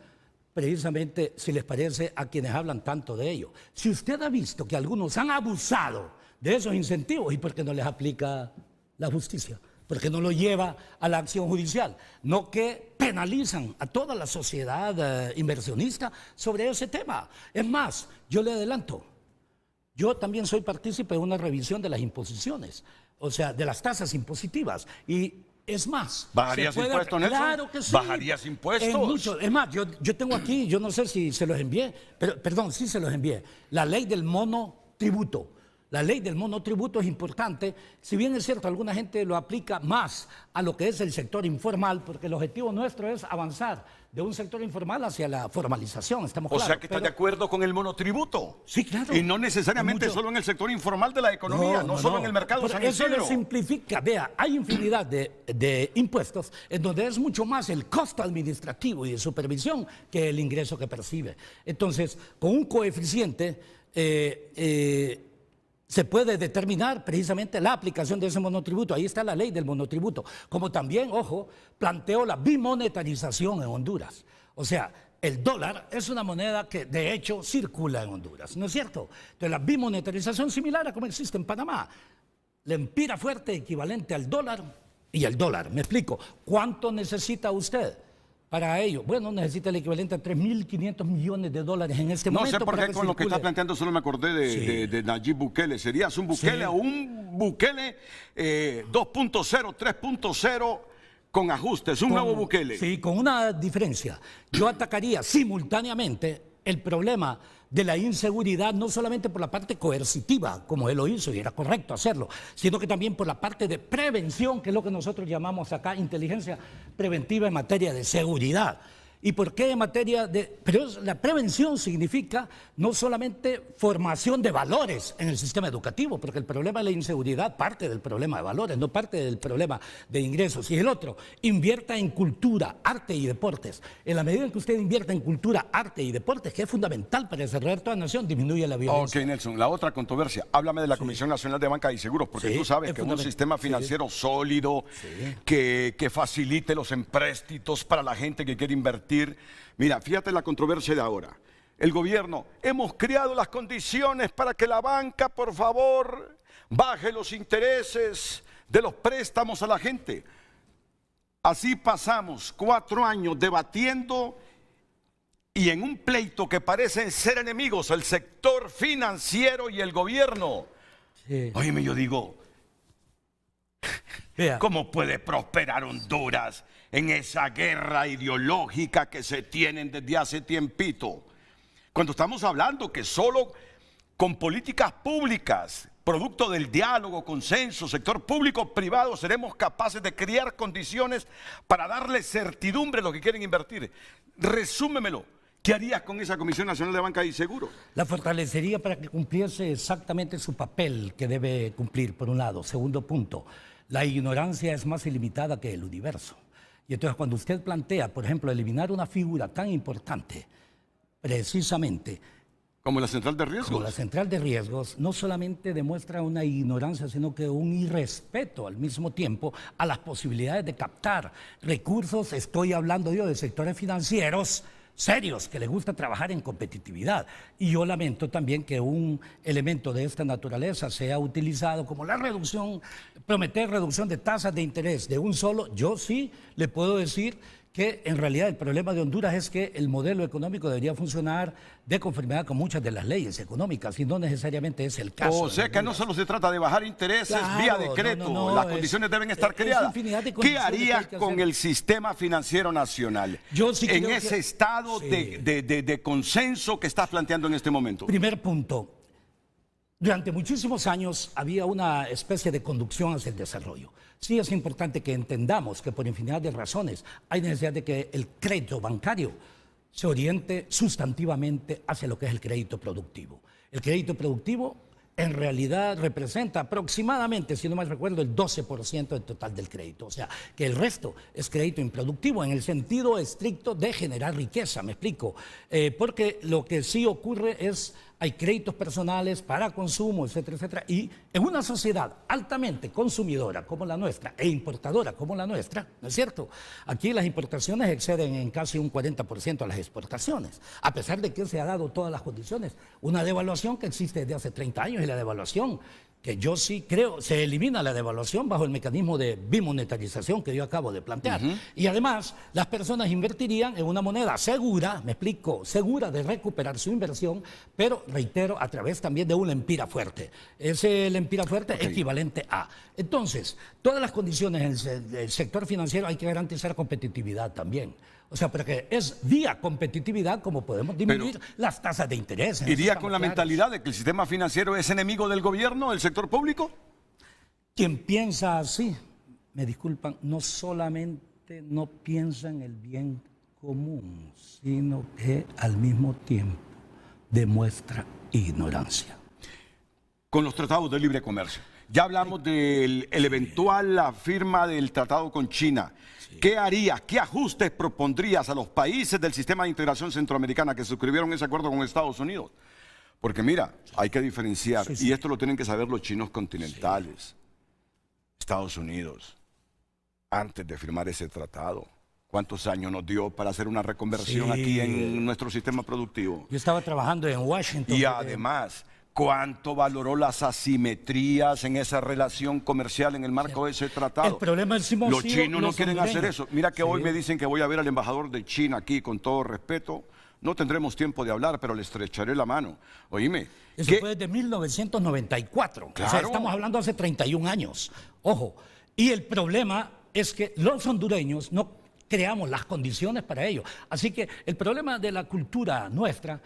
precisamente, si les parece, a quienes hablan tanto de ello. Si usted ha visto que algunos han abusado de esos incentivos, ¿y por qué no les aplica la justicia? ¿Por qué no lo lleva a la acción judicial? No que penalizan a toda la sociedad inversionista sobre ese tema. Es más, yo le adelanto, yo también soy partícipe de una revisión de las imposiciones, o sea, de las tasas impositivas. Y es más, ¿bajarías impuestos, Nelson? Claro que sí. ¿Bajarías impuestos? Es más, yo tengo aquí, yo no sé si se los envié, pero perdón, sí se los envié, la ley del monotributo. La ley del monotributo es importante, si bien es cierto, alguna gente lo aplica más a lo que es el sector informal, porque el objetivo nuestro es avanzar de un sector informal hacia la formalización, estamos claros. O sea que estás de acuerdo con el monotributo. Sí, claro. Y no necesariamente solo en el sector informal de la economía, no solo en el mercado San Isidro. Eso le simplifica. Vea, hay infinidad de impuestos en donde es mucho más el costo administrativo y de supervisión que el ingreso que percibe. Entonces, con un coeficiente se puede determinar precisamente la aplicación de ese monotributo. Ahí está la ley del monotributo. Como también, ojo, planteó la bimonetarización en Honduras. O sea, el dólar es una moneda que de hecho circula en Honduras, ¿no es cierto? Entonces la bimonetarización similar a como existe en Panamá. La empira fuerte equivalente al dólar y el dólar. Me explico. ¿Cuánto necesita usted para ello? Bueno, necesita el equivalente a 3.500 millones de dólares en este momento. No sé por qué con lo que está planteando solo me acordé de Nayib Bukele. ¿Serías un Bukele o un Bukele 2.0, 3.0 con ajustes? Un nuevo Bukele. Sí, con una diferencia. Yo atacaría simultáneamente el problema de la inseguridad, no solamente por la parte coercitiva, como él lo hizo y era correcto hacerlo, sino que también por la parte de prevención, que es lo que nosotros llamamos acá inteligencia preventiva en materia de seguridad. ¿Y por qué en materia de...? Pero la prevención significa no solamente formación de valores en el sistema educativo, porque el problema de la inseguridad parte del problema de valores, no parte del problema de ingresos. Y el otro, invierta en cultura, arte y deportes. En la medida en que usted invierta en cultura, arte y deportes, que es fundamental para desarrollar toda nación, disminuye la violencia. Ok, Nelson, la otra controversia. Háblame de la Comisión Nacional de Banca y Seguros, porque tú sabes que un sistema financiero sólido, que facilite los empréstitos para la gente que quiere invertir. Mira, fíjate la controversia de ahora. El gobierno, hemos creado las condiciones para que la banca, por favor, baje los intereses de los préstamos a la gente. Así pasamos 4 años debatiendo y en un pleito que parecen ser enemigos, el sector financiero y el gobierno. Óyeme, yo digo, ¿Cómo puede prosperar Honduras en esa guerra ideológica que se tienen desde hace tiempito? Cuando estamos hablando que solo con políticas públicas, producto del diálogo, consenso, sector público-privado, seremos capaces de crear condiciones para darle certidumbre a los que quieren invertir. Resúmemelo. ¿Qué harías con esa Comisión Nacional de Banca y Seguro? La fortalecería para que cumpliese exactamente su papel que debe cumplir, por un lado. Segundo punto, la ignorancia es más ilimitada que el universo. Y entonces cuando usted plantea, por ejemplo, eliminar una figura tan importante, precisamente... ¿Como la central de riesgos? Como la central de riesgos, no solamente demuestra una ignorancia, sino que un irrespeto al mismo tiempo a las posibilidades de captar recursos. Estoy hablando yo de sectores financieros serios, que les gusta trabajar en competitividad. Y yo lamento también que un elemento de esta naturaleza sea utilizado como la reducción, prometer reducción de tasas de interés de un solo. Yo sí le puedo decir que en realidad el problema de Honduras es que el modelo económico debería funcionar de conformidad con muchas de las leyes económicas y no necesariamente es el caso. O sea que no solo se trata de bajar intereses vía decreto, las condiciones deben estar creadas. ¿Qué harías con el sistema financiero nacional Yo sí en ese estado de consenso que estás planteando en este momento? Primer punto. Durante muchísimos años había una especie de conducción hacia el desarrollo. Sí es importante que entendamos que por infinidad de razones hay necesidad de que el crédito bancario se oriente sustantivamente hacia lo que es el crédito productivo. El crédito productivo en realidad representa aproximadamente, si no mal recuerdo, el 12% del total del crédito. O sea, que el resto es crédito improductivo en el sentido estricto de generar riqueza, me explico. Porque lo que sí ocurre es, hay créditos personales para consumo, etcétera, etcétera. Y en una sociedad altamente consumidora como la nuestra e importadora como la nuestra, ¿no es cierto? Aquí las importaciones exceden en casi un 40% a las exportaciones, a pesar de que se ha dado todas las condiciones. Una devaluación que existe desde hace 30 años y la devaluación que yo sí creo, se elimina la devaluación bajo el mecanismo de bimonetarización que yo acabo de plantear. Y además, las personas invertirían en una moneda segura, me explico, segura de recuperar su inversión, pero, reitero, a través también de un lempira fuerte. Ese lempira fuerte equivalente a. Entonces, todas las condiciones en el sector financiero hay que garantizar competitividad también. O sea, porque es vía competitividad como podemos disminuir las tasas de interés. ¿Iría con la mentalidad de que el sistema financiero es enemigo del gobierno, del sector público? Quien piensa así, me disculpan, no solamente no piensa en el bien común, sino que al mismo tiempo demuestra ignorancia. Con los tratados de libre comercio. Ya hablamos del eventual firma del tratado con China. ¿Qué harías? ¿Qué ajustes propondrías a los países del sistema de integración centroamericana que suscribieron ese acuerdo con Estados Unidos? Porque mira, hay que diferenciar, y esto lo tienen que saber los chinos continentales. Estados Unidos, antes de firmar ese tratado, ¿cuántos años nos dio para hacer una reconversión aquí en nuestro sistema productivo? Yo estaba trabajando en Washington. Y además, ¿cuánto valoró las asimetrías en esa relación comercial en el marco de ese tratado? El problema es los chinos no quieren hacer eso. Mira que hoy me dicen que voy a ver al embajador de China aquí, con todo respeto. No tendremos tiempo de hablar, pero le estrecharé la mano. Oíme. Eso fue desde 1994. Claro. O sea, estamos hablando hace 31 años. Ojo. Y el problema es que los hondureños no creamos las condiciones para ello. Así que el problema de la cultura nuestra,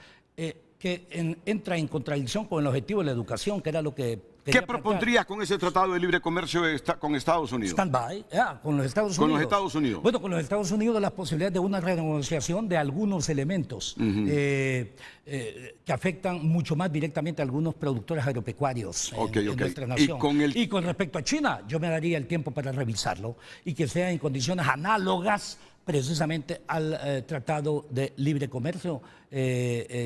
que entra en contradicción con el objetivo de la educación, que era lo que... ¿Qué propondrías con ese tratado de libre comercio con Estados Unidos? Stand-by, con los Estados Unidos. ¿Con los Estados Unidos? Bueno, con los Estados Unidos las posibilidades de una renegociación de algunos elementos que afectan mucho más directamente a algunos productores agropecuarios en nuestra nación. Y con respecto a China, yo me daría el tiempo para revisarlo y que sea en condiciones análogas precisamente al Tratado de Libre Comercio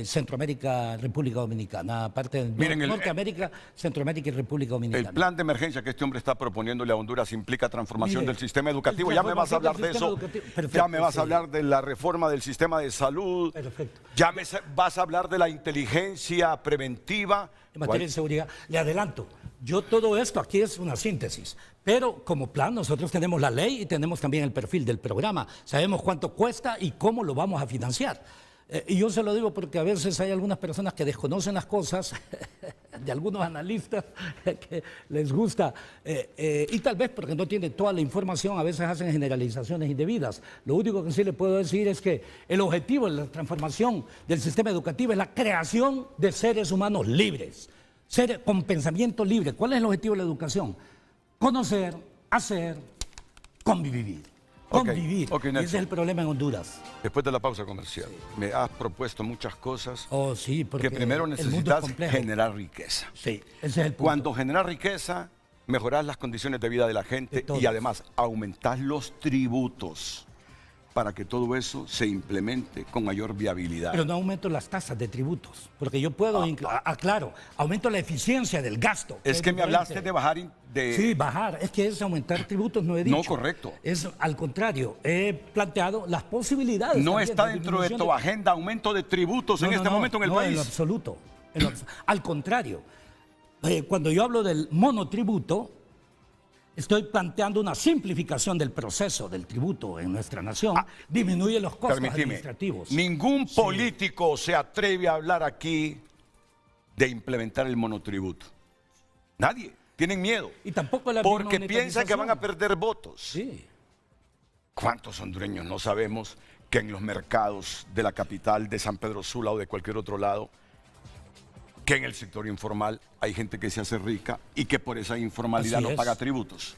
Centroamérica, República Dominicana, aparte de Norteamérica, Centroamérica y República Dominicana. El plan de emergencia que este hombre está proponiéndole a Honduras implica transformación del sistema educativo. Ya me vas a hablar de eso. Perfecto, ya me vas a hablar de la reforma del sistema de salud. Perfecto. Ya me vas a hablar de la inteligencia preventiva. En materia de seguridad, le adelanto, yo todo esto aquí es una síntesis, pero como plan nosotros tenemos la ley y tenemos también el perfil del programa. Sabemos cuánto cuesta y cómo lo vamos a financiar. Y yo se lo digo porque a veces hay algunas personas que desconocen las cosas, de algunos analistas que les gusta, y tal vez porque no tienen toda la información, a veces hacen generalizaciones indebidas. Lo único que sí le puedo decir es que el objetivo de la transformación del sistema educativo es la creación de seres humanos libres, seres con pensamiento libre. ¿Cuál es el objetivo de la educación? Conocer, hacer, convivir. Convivir. Ok, y ese es el problema en Honduras. Después de la pausa comercial, me has propuesto muchas cosas sí, porque que primero necesitas generar riqueza. Sí, ese es el punto. Cuando generas riqueza, mejoras las condiciones de vida de la gente y además aumentas los tributos para que todo eso se implemente con mayor viabilidad. Pero no aumento las tasas de tributos, porque yo puedo, claro, aumento la eficiencia del gasto. Es que me hablaste de bajar... Sí, bajar, es que es aumentar tributos, no he dicho. No, correcto. Es al contrario, he planteado las posibilidades. No está dentro de tu agenda aumento de tributos en este momento en el país. En lo absoluto. Al contrario, cuando yo hablo del monotributo, estoy planteando una simplificación del proceso del tributo en nuestra nación. Disminuye los costos administrativos. Ningún político se atreve a hablar aquí de implementar el monotributo. Nadie. Tienen miedo. Y tampoco la porque piensan que van a perder votos. Sí. ¿Cuántos hondureños no sabemos que en los mercados de la capital, de San Pedro Sula o de cualquier otro lado, que en el sector informal hay gente que se hace rica y que por esa informalidad no paga tributos?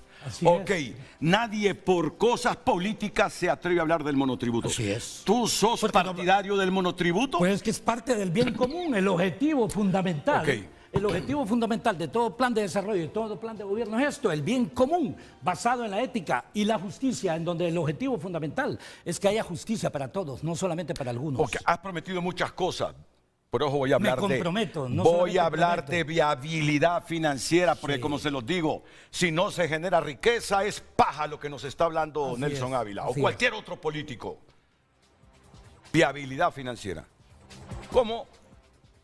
Nadie por cosas políticas se atreve a hablar del monotributo. Así es. ¿Tú sos partidario del monotributo? Pues es que es parte del bien común, el objetivo fundamental. El objetivo fundamental de todo plan de desarrollo y todo plan de gobierno es esto, el bien común, basado en la ética y la justicia, en donde el objetivo fundamental es que haya justicia para todos, no solamente para algunos. Has prometido muchas cosas. Por eso voy a hablar de viabilidad financiera, porque como se los digo, si no se genera riqueza, es paja lo que nos está hablando Nelson Ávila o cualquier otro político. Viabilidad financiera.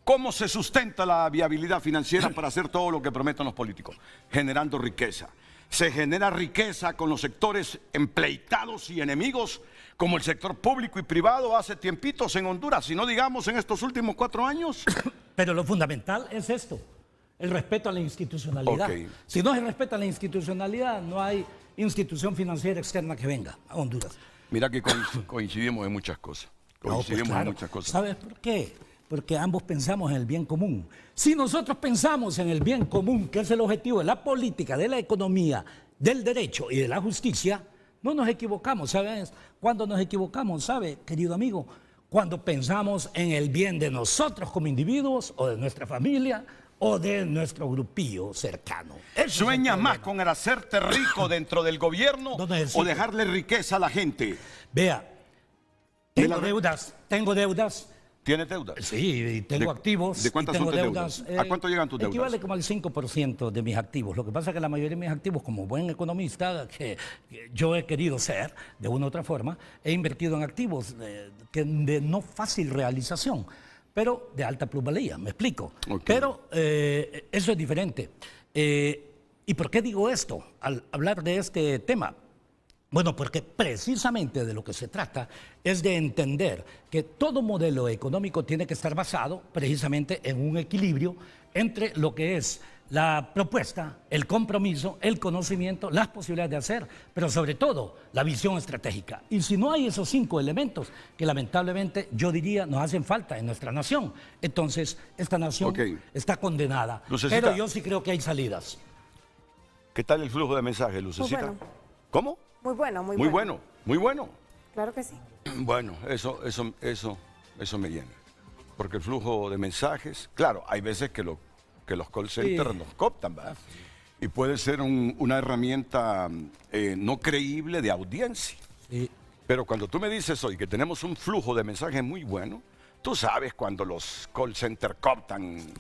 ¿Cómo se sustenta la viabilidad financiera para hacer todo lo que prometen los políticos? Generando riqueza. Se genera riqueza con los sectores empleitados y enemigos, como el sector público y privado hace tiempitos en Honduras, si no digamos en estos últimos 4 años. Pero lo fundamental es esto, el respeto a la institucionalidad. Si no se respeta la institucionalidad, no hay institución financiera externa que venga a Honduras. Mira que coincidimos en muchas cosas. En muchas cosas. ¿Sabes por qué? Porque ambos pensamos en el bien común. Si nosotros pensamos en el bien común, que es el objetivo de la política, de la economía, del derecho y de la justicia, no nos equivocamos. ¿Sabes cuándo nos equivocamos? ¿Sabe, querido amigo? Cuando pensamos en el bien de nosotros como individuos, o de nuestra familia, o de nuestro grupillo cercano. ¿Sueñas más con hacerte rico dentro del gobierno o dejarle riqueza a la gente? Vea, tengo deudas. ¿Tienes deudas? Sí, tengo activos. ¿De cuántas son tus deudas? ¿A cuánto llegan tus deudas? Equivale como al 5% de mis activos. Lo que pasa es que la mayoría de mis activos, como buen economista, que yo he querido ser de una u otra forma, he invertido en activos de no fácil realización, pero de alta plusvalía, me explico. Pero eso es diferente. ¿Y por qué digo esto al hablar de este tema? Bueno, porque precisamente de lo que se trata es de entender que todo modelo económico tiene que estar basado precisamente en un equilibrio entre lo que es la propuesta, el compromiso, el conocimiento, las posibilidades de hacer, pero sobre todo la visión estratégica. Y si no hay esos 5 elementos que lamentablemente yo diría nos hacen falta en nuestra nación, entonces esta nación está condenada. Lucecita, pero yo sí creo que hay salidas. ¿Qué tal el flujo de mensajes, Lucecita? Muy bueno. ¿Cómo? Muy bueno, muy bueno. Muy bueno. Claro que sí. Bueno, eso me llena. Porque el flujo de mensajes, claro, hay veces que los call centers nos cooptan, ¿verdad? Y puede ser una herramienta no creíble de audiencia. Pero cuando tú me dices hoy que tenemos un flujo de mensajes muy bueno, tú sabes cuando los call centers cooptan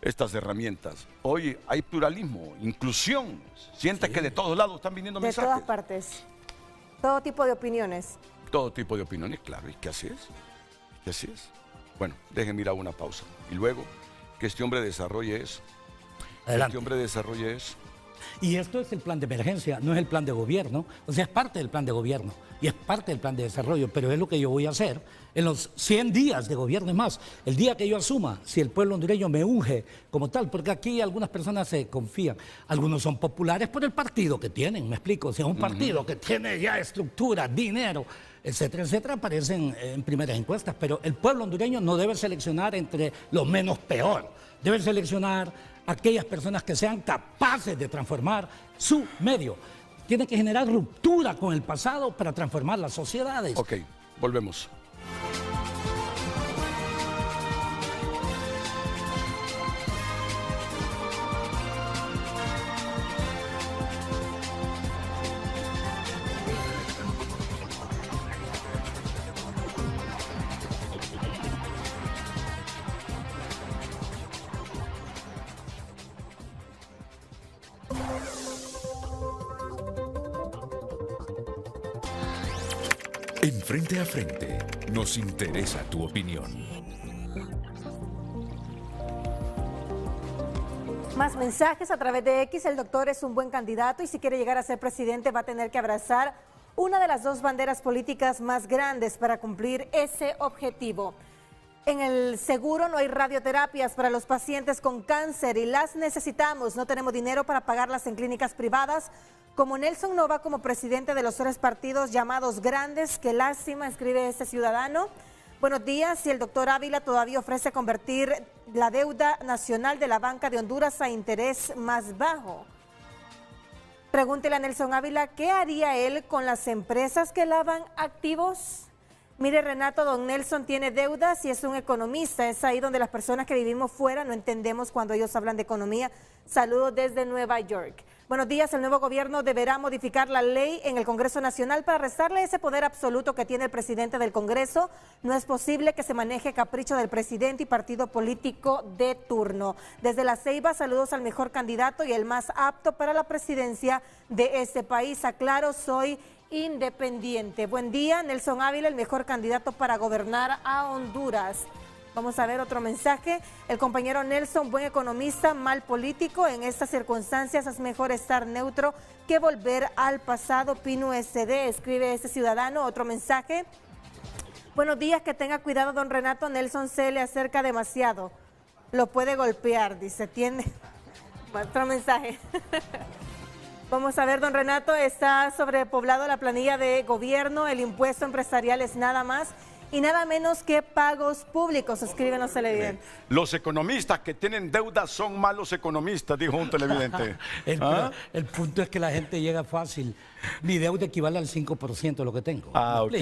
estas herramientas. Hoy hay pluralismo, inclusión. Sientes que de todos lados están viniendo mensajes. De todas partes. Todo tipo de opiniones. Todo tipo de opiniones, claro. ¿Y qué así es? ¿Qué así es? Bueno, déjenme ir a una pausa. Y luego, que este hombre desarrolle eso. Adelante. Que este hombre desarrolle eso. Y esto es el plan de emergencia, no es el plan de gobierno. O sea, es parte del plan de gobierno y es parte del plan de desarrollo, pero es lo que yo voy a hacer en los 100 días de gobierno. Es más, el día que yo asuma, si el pueblo hondureño me unge como tal, porque aquí algunas personas se confían, algunos son populares por el partido que tienen, me explico, o sea, un partido que tiene ya estructura, dinero, etcétera, etcétera, aparecen en primeras encuestas, pero el pueblo hondureño no debe seleccionar entre los menos peor, debe seleccionar aquellas personas que sean capaces de transformar su medio. Tiene que generar ruptura con el pasado para transformar las sociedades. Ok, volvemos. En Frente a Frente, nos interesa tu opinión. Más mensajes a través de X. El doctor es un buen candidato y si quiere llegar a ser presidente va a tener que abrazar una de las dos banderas políticas más grandes para cumplir ese objetivo. En el seguro no hay radioterapias para los pacientes con cáncer y las necesitamos. No tenemos dinero para pagarlas en clínicas privadas. Como Nelson no va como presidente de los 3 partidos llamados grandes, qué lástima, escribe este ciudadano. Buenos días, si el doctor Ávila todavía ofrece convertir la deuda nacional de la Banca de Honduras a interés más bajo. Pregúntele a Nelson Ávila, ¿qué haría él con las empresas que lavan activos? Mire, Renato, don Nelson tiene deudas y es un economista. Es ahí donde las personas que vivimos fuera no entendemos cuando ellos hablan de economía. Saludos desde Nueva York. Buenos días, el nuevo gobierno deberá modificar la ley en el Congreso Nacional para restarle ese poder absoluto que tiene el presidente del Congreso. No es posible que se maneje capricho del presidente y partido político de turno. Desde La Ceiba, saludos al mejor candidato y el más apto para la presidencia de este país. Aclaro, soy independiente. Buen día, Nelson Ávila, el mejor candidato para gobernar a Honduras. Vamos a ver otro mensaje. El compañero Nelson, buen economista, mal político. En estas circunstancias es mejor estar neutro que volver al pasado. Pino SD, escribe este ciudadano. Otro mensaje. Buenos días, que tenga cuidado, don Renato. Nelson se le acerca demasiado. Lo puede golpear, dice. Tiene otro mensaje. Vamos a ver, don Renato, está sobrepoblado la planilla de gobierno. El impuesto empresarial es nada más y nada menos que pagos públicos, escriben los televidentes. Los economistas que tienen deudas son malos economistas, dijo un televidente. El punto es que la gente llega fácil. Mi deuda equivale al 5% de lo que tengo. Ok.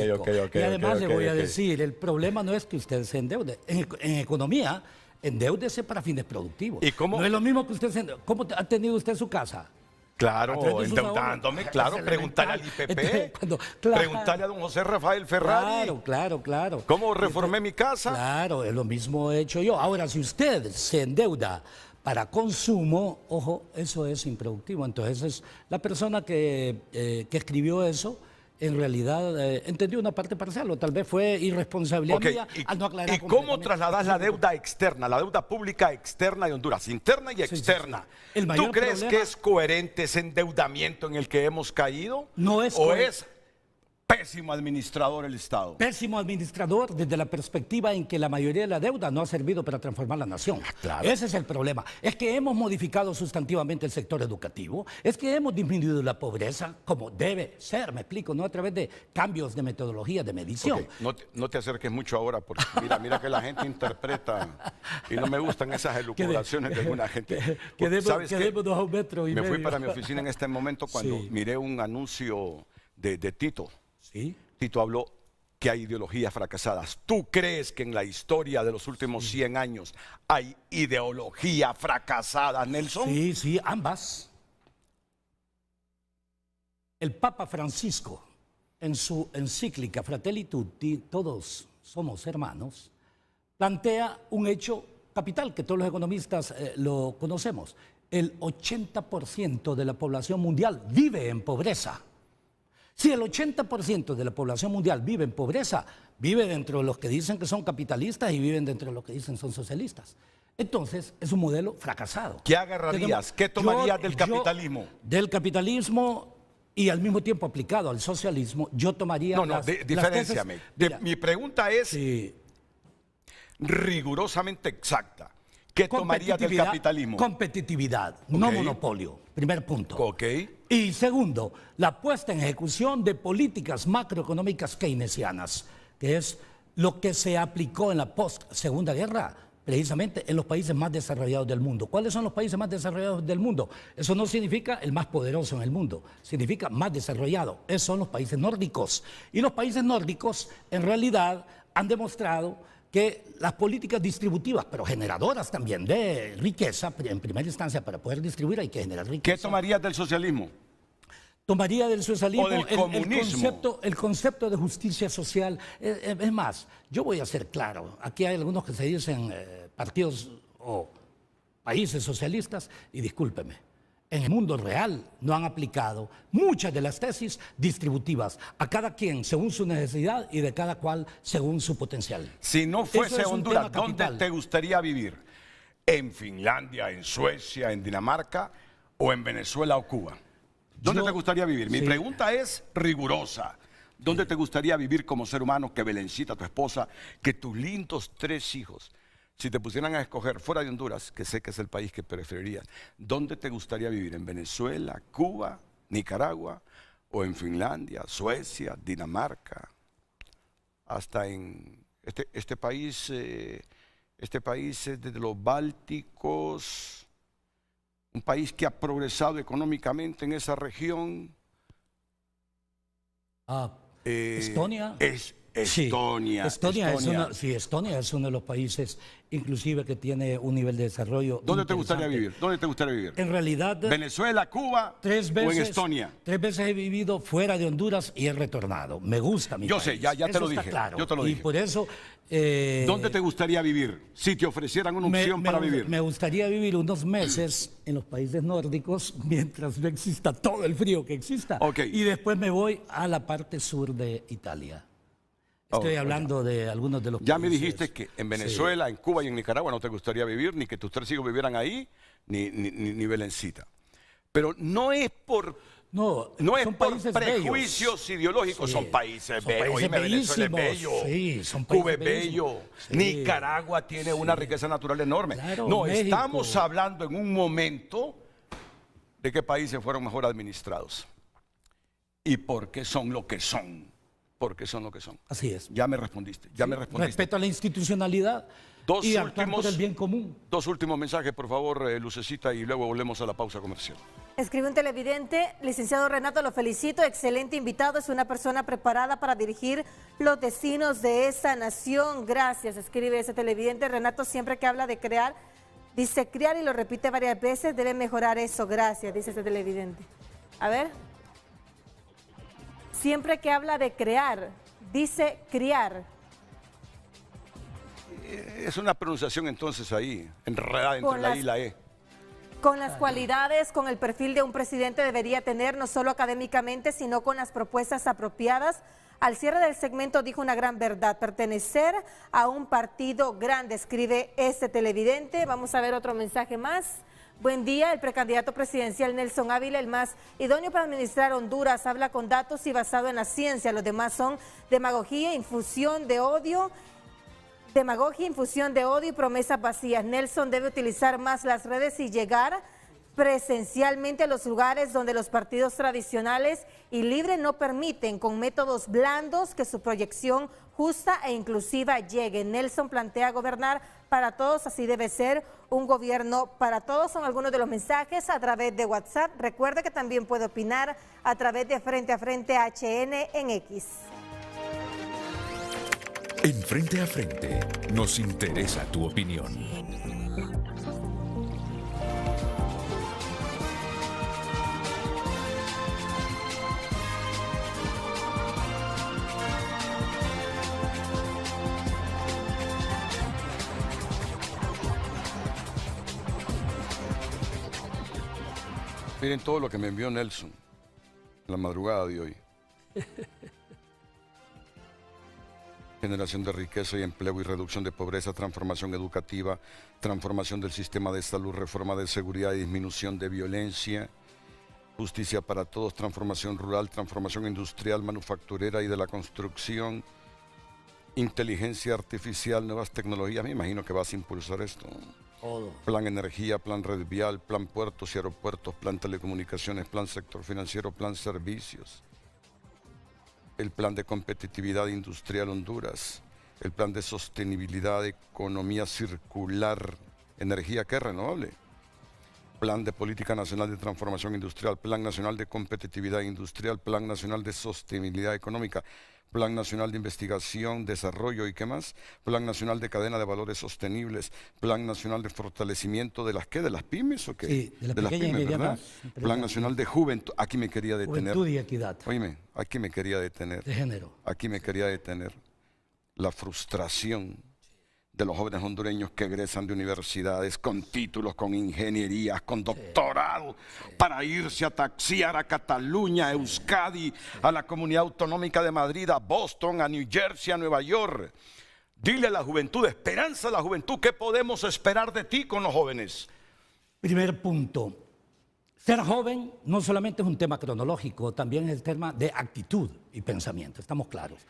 Y además le voy a decir, el problema no es que usted se endeude. En economía, endeúdese para fines productivos. ¿Y cómo? No es lo mismo que usted se endeude. ¿Cómo ha tenido usted su casa? Claro, endeudándome, claro, preguntarle al IPP, preguntarle a don José Rafael Ferrari. Claro. ¿Cómo reformé mi casa? Claro, es lo mismo he hecho yo. Ahora, si usted se endeuda para consumo, ojo, eso es improductivo. Entonces, la persona que escribió eso, en realidad entendió una parte parcial, o tal vez fue irresponsabilidad mía al no aclarar. ¿Y cómo trasladas la deuda externa, la deuda pública externa de Honduras, interna y externa? Sí. ¿Tú crees que es coherente ese endeudamiento en el que hemos caído? No es coherente. ¿O es pésimo administrador el Estado? Pésimo administrador desde la perspectiva en que la mayoría de la deuda no ha servido para transformar la nación. Claro. Ese es el problema. Es que hemos modificado sustantivamente el sector educativo, es que hemos disminuido la pobreza como debe ser, me explico, no a través de cambios de metodología de medición. Okay. No te acerques mucho ahora porque mira que la gente interpreta y no me gustan esas elucubraciones de alguna gente. ¿Sabes qué? Me fui para mi oficina en este momento cuando miré un anuncio de Tito. ¿Sí? Tito habló que hay ideologías fracasadas. ¿Tú crees que en la historia de los últimos 100 años hay ideología fracasada, Nelson? Sí, ambas. El Papa Francisco, en su encíclica Fratelli Tutti, todos somos hermanos, plantea un hecho capital que todos los economistas lo conocemos. El 80% de la población mundial vive en pobreza. Si el 80% de la población mundial vive en pobreza, vive dentro de los que dicen que son capitalistas y viven dentro de los que dicen son socialistas. Entonces, es un modelo fracasado. ¿Qué agarrarías? ¿Qué tomarías del capitalismo? Del capitalismo y al mismo tiempo aplicado al socialismo, yo tomaría diferénciame. Mi pregunta es rigurosamente exacta. ¿Qué tomarías del capitalismo? Competitividad, no monopolio. Primer punto. Ok. Y segundo, la puesta en ejecución de políticas macroeconómicas keynesianas, que es lo que se aplicó en la post-segunda guerra, precisamente en los países más desarrollados del mundo. ¿Cuáles son los países más desarrollados del mundo? Eso no significa el más poderoso en el mundo, significa más desarrollado. Esos son los países nórdicos. Y los países nórdicos, en realidad, han demostrado que las políticas distributivas, pero generadoras también de riqueza, en primera instancia, para poder distribuir hay que generar riqueza. ¿Qué tomarías del socialismo? Tomaría del socialismo o del comunismo. el concepto de justicia social. Es más, yo voy a ser claro, aquí hay algunos que se dicen partidos o países socialistas, y discúlpeme, en el mundo real no han aplicado muchas de las tesis distributivas, a cada quien según su necesidad y de cada cual según su potencial. Si no fuese Honduras, ¿dónde te gustaría vivir? ¿En Finlandia, en Suecia, en Dinamarca o en Venezuela o Cuba? ¿Dónde te gustaría vivir? Mi pregunta es rigurosa. ¿Dónde te gustaría vivir como ser humano, que Belencita, tu esposa, que tus lindos 3 hijos, si te pusieran a escoger fuera de Honduras, que sé que es el país que preferirías, ¿dónde te gustaría vivir? ¿En Venezuela, Cuba, Nicaragua o en Finlandia, Suecia, Dinamarca? Hasta en este país es desde los Bálticos, un país que ha progresado económicamente en esa región. Estonia. Estonia. Estonia es uno de los países, inclusive, que tiene un nivel de desarrollo. ¿Dónde te gustaría vivir? ¿Dónde te gustaría vivir? En realidad, ¿Venezuela, Cuba o en Estonia? 3 veces he vivido fuera de Honduras y he retornado. Me gusta mi país. Yo sé, ya te lo dije. Claro. Yo te lo dije. Y por eso... ¿dónde te gustaría vivir si te ofrecieran una opción para vivir? Me gustaría vivir unos meses en los países nórdicos mientras no exista todo el frío que exista. Y después me voy a la parte sur de Italia. Estoy hablando de algunos de los países. Ya me dijiste que en Venezuela, en Cuba y en Nicaragua no te gustaría vivir, ni que tus 3 hijos vivieran ahí, ni Belencita. Pero no es por... No es por prejuicios bellos. Ideológicos, son países bellos. Venezuela es bello, Cuba es bello, Nicaragua tiene una riqueza natural enorme. Claro, no, México. Estamos hablando en un momento de qué países fueron mejor administrados y por qué son lo que son. Porque son lo que son. Así es. Ya me respondiste. Respeto a la institucionalidad y actuar por el bien común. 2 últimos mensajes, por favor, Lucecita, y luego volvemos a la pausa comercial. Escribe un televidente: licenciado Renato, lo felicito, excelente invitado, es una persona preparada para dirigir los destinos de esa nación. Gracias, escribe ese televidente. Renato, siempre que habla de crear, dice criar y lo repite varias veces, debe mejorar eso. Gracias, dice ese televidente. A ver. Siempre que habla de crear, dice criar. Es una pronunciación entonces ahí, enredada entre la I y la E. Con las cualidades, con el perfil de un presidente debería tener, no solo académicamente, sino con las propuestas apropiadas. Al cierre del segmento dijo una gran verdad: pertenecer a un partido grande, escribe este televidente. Vamos a ver otro mensaje más. Buen día, el precandidato presidencial Nelson Ávila, el más idóneo para administrar Honduras, habla con datos y basado en la ciencia. Los demás son demagogia, infusión de odio y promesas vacías. Nelson debe utilizar más las redes y llegar presencialmente a los lugares donde los partidos tradicionales y libres no permiten, con métodos blandos, que su proyección justa e inclusiva llegue. Nelson plantea gobernar para todos, así debe ser, un gobierno para todos. Son algunos de los mensajes a través de WhatsApp. Recuerde que también puede opinar a través de Frente a Frente HN en X. En Frente a Frente nos interesa tu opinión. Miren todo lo que me envió Nelson en la madrugada de hoy. generación de riqueza y empleo y reducción de pobreza, transformación educativa, transformación del sistema de salud, reforma de seguridad y disminución de violencia, justicia para todos, transformación rural, transformación industrial, manufacturera y de la construcción, inteligencia artificial, nuevas tecnologías. Me imagino que vas a impulsar esto. Todo. Plan energía, plan red vial, plan puertos y aeropuertos, plan telecomunicaciones, plan sector financiero, plan servicios, el plan de competitividad industrial Honduras, el plan de sostenibilidad, economía circular, energía que es renovable, plan de política nacional de transformación industrial, plan nacional de competitividad industrial, plan nacional de sostenibilidad económica, plan nacional de investigación, desarrollo y qué más, plan nacional de cadena de valores sostenibles, plan nacional de fortalecimiento de las ¿qué? ¿De las pymes o qué? Sí, de las pymes, ¿verdad? Plan nacional de juventud, aquí me quería detener. Juventud y equidad. Oíme, aquí me quería detener. De género. Aquí me quería detener. La frustración de los jóvenes hondureños que egresan de universidades con títulos, con ingenierías, con doctorado, para irse a taxiar a Cataluña, a Euskadi, a la Comunidad Autonómica de Madrid, a Boston, a New Jersey, a Nueva York. Dile a la juventud, esperanza a la juventud, ¿qué podemos esperar de ti con los jóvenes? Primer punto. Ser joven no solamente es un tema cronológico, también es el tema de actitud y pensamiento, estamos claros.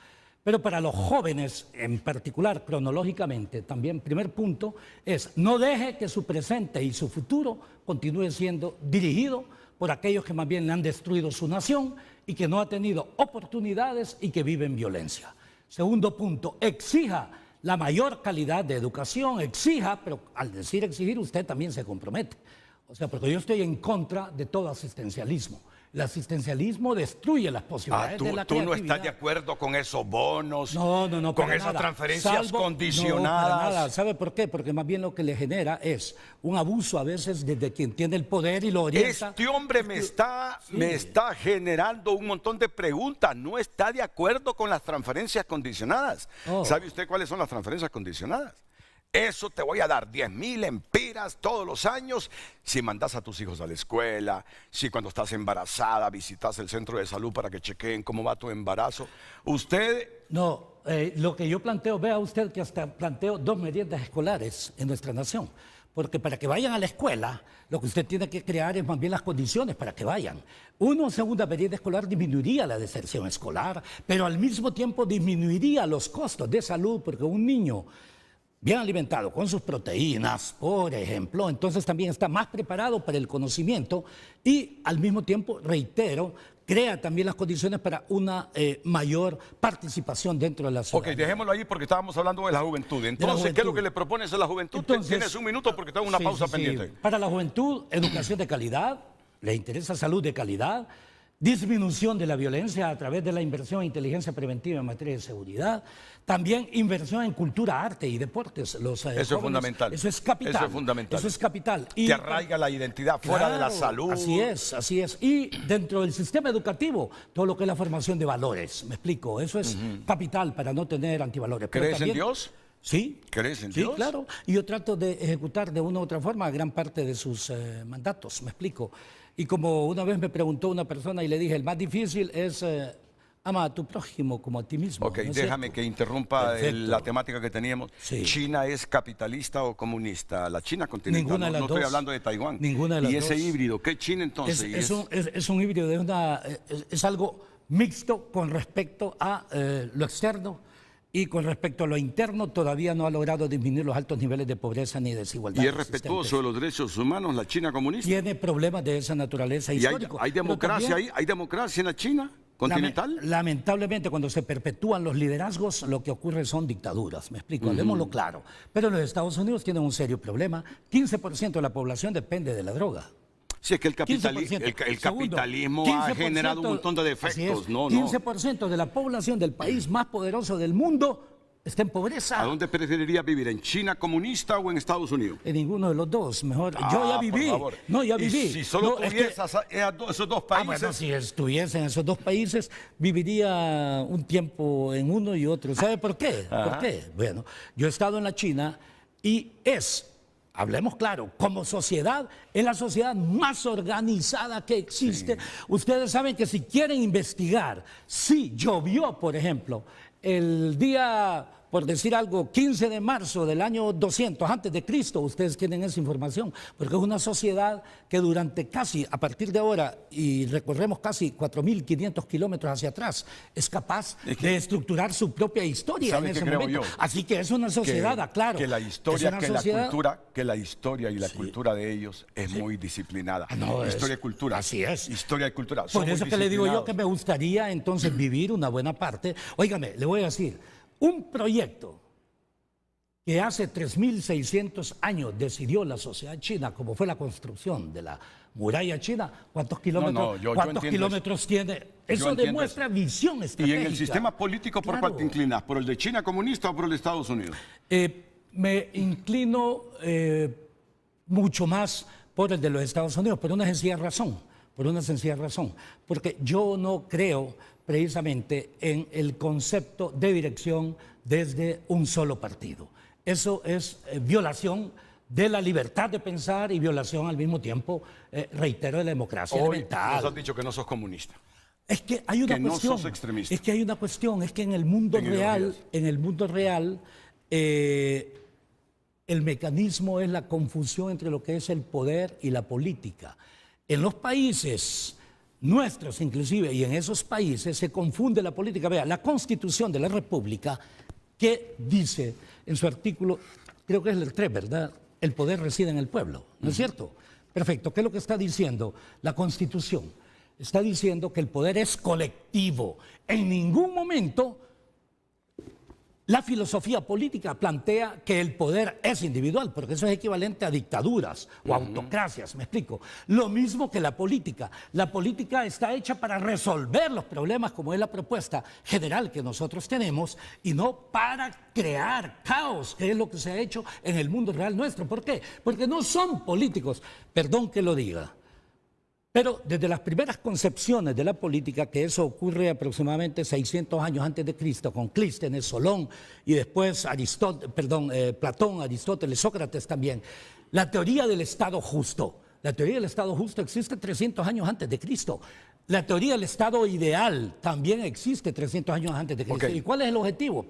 Pero para los jóvenes, en particular, cronológicamente, también, primer punto, es no deje que su presente y su futuro continúe siendo dirigido por aquellos que más bien le han destruido su nación y que no ha tenido oportunidades y que vive en violencia. Segundo punto, exija la mayor calidad de educación, exija, pero al decir exigir usted también se compromete. O sea, porque yo estoy en contra de todo asistencialismo. El asistencialismo destruye las posibilidades de la creatividad. ¿Tú no estás de acuerdo con esos bonos? No, con esas transferencias condicionadas. No, para nada. ¿Sabe por qué? Porque más bien lo que le genera es un abuso a veces desde quien tiene el poder y lo orienta. Este hombre me está generando un montón de preguntas. No está de acuerdo con las transferencias condicionadas. ¿Sabe usted cuáles son las transferencias condicionadas? Eso te voy a dar 10,000 lempiras todos los años si mandas a tus hijos a la escuela, si cuando estás embarazada visitas el centro de salud para que chequeen cómo va tu embarazo. Usted... No, lo que yo planteo, vea usted que hasta planteo 2 meriendas escolares en nuestra nación. Porque para que vayan a la escuela, lo que usted tiene que crear es más bien las condiciones para que vayan. Segunda merienda escolar disminuiría la deserción escolar, pero al mismo tiempo disminuiría los costos de salud, porque un niño bien alimentado con sus proteínas, por ejemplo, entonces también está más preparado para el conocimiento y al mismo tiempo, reitero, crea también las condiciones para una mayor participación dentro de la sociedad. Ok, dejémoslo ahí porque estábamos hablando de la juventud. Entonces, ¿qué es lo que le propones a la juventud? Entonces, tienes un minuto porque tengo una pausa pendiente. Para la juventud, educación de calidad, le interesa salud de calidad, disminución de la violencia a través de la inversión en inteligencia preventiva en materia de seguridad, también inversión en cultura, arte y deportes. Eso es fundamental. Eso es capital. Eso es fundamental. Eso es capital. Y que arraiga la identidad fuera de la salud. Así es, así es. Y dentro del sistema educativo, todo lo que es la formación de valores, me explico, eso es capital para no tener antivalores. ¿Crees en Dios? Sí. ¿Crees en Dios? Sí, claro. Y yo trato de ejecutar de una u otra forma gran parte de sus mandatos, me explico. Y como una vez me preguntó una persona y le dije, el más difícil es ama a tu prójimo como a ti mismo. Ok, ¿no déjame que interrumpa la temática que teníamos. Sí. ¿China es capitalista o comunista? La China continental, ninguna de las no dos. Estoy hablando de Taiwán. Ninguna de las ¿Y dos. ese híbrido? ¿Qué China entonces? Es un híbrido, es algo mixto con respecto a lo externo. Y con respecto a lo interno, todavía no ha logrado disminuir los altos niveles de pobreza ni desigualdad. ¿Y es respetuoso de los derechos humanos la China comunista? Tiene problemas de esa naturaleza histórica. ¿Hay democracia ahí? ¿Hay democracia en la China continental? Lamentablemente, cuando se perpetúan los liderazgos, lo que ocurre son dictaduras. Me explico, hablemoslo claro. Pero los Estados Unidos tienen un serio problema. 15% de la población depende de la droga. Sí, es que el capitalismo ha generado un montón de defectos. 15% de la población del país más poderoso del mundo está en pobreza. ¿A dónde preferiría vivir? ¿En China comunista o en Estados Unidos? En ninguno de los dos, mejor. Yo ya viví. Por favor. No, ya viví. ¿Y si solo tuvieses esos dos países? Bueno, si estuviese en esos dos países, viviría un tiempo en uno y otro. ¿Sabe por qué? ¿Por qué? Bueno, yo he estado en la China y hablemos claro, como sociedad, es la sociedad más organizada que existe. Sí. Ustedes saben que si quieren investigar si llovió, por ejemplo, el día, por decir algo, 15 de marzo del año 200 antes de Cristo, ustedes tienen esa información, porque es una sociedad que durante casi, a partir de ahora, y recorremos casi 4.500 kilómetros hacia atrás, es capaz de estructurar su propia historia en ese momento. Así que es una sociedad, claro. Que la historia, que la historia y la cultura de ellos es muy disciplinada. Historia y cultura. Así es. Historia y cultura. Por eso que le digo yo que me gustaría entonces vivir una buena parte. Óigame, le voy a decir, un proyecto que hace 3.600 años decidió la sociedad china, como fue la construcción de la muralla china, ¿cuántos kilómetros, ¿cuántos kilómetros tiene? Eso demuestra visión estratégica. ¿Y en el sistema político por cuál te inclinas? ¿Por el de China comunista o por el de Estados Unidos? Me inclino mucho más por el de los Estados Unidos, por una sencilla razón. Porque yo no creo precisamente en el concepto de dirección desde un solo partido. Eso es violación de la libertad de pensar y violación al mismo tiempo, reitero, de la democracia elemental. Nos has dicho que no sos comunista. Es que hay una cuestión. No sos extremista. Es que hay una cuestión, es que en el mundo real, el mecanismo es la confusión entre lo que es el poder y la política. En los países nuestros inclusive, y en esos países se confunde la política. Vea, la Constitución de la República, que dice en su artículo, creo que es el 3, ¿verdad? El poder reside en el pueblo, ¿no es cierto? Perfecto. ¿Qué es lo que está diciendo la Constitución? Está diciendo que el poder es colectivo. En ningún momento la filosofía política plantea que el poder es individual, porque eso es equivalente a dictaduras o autocracias, me explico. Lo mismo que la política. La política está hecha para resolver los problemas, como es la propuesta general que nosotros tenemos, y no para crear caos, que es lo que se ha hecho en el mundo real nuestro. ¿Por qué? Porque no son políticos, perdón que lo diga. Pero desde las primeras concepciones de la política, que eso ocurre aproximadamente 600 años antes de Cristo, con Clístenes, Solón y después Platón, Aristóteles, Sócrates también, la teoría del Estado justo. La teoría del Estado justo existe 300 años antes de Cristo. La teoría del Estado ideal también existe 300 años antes de Cristo. ¿Y cuál es el objetivo?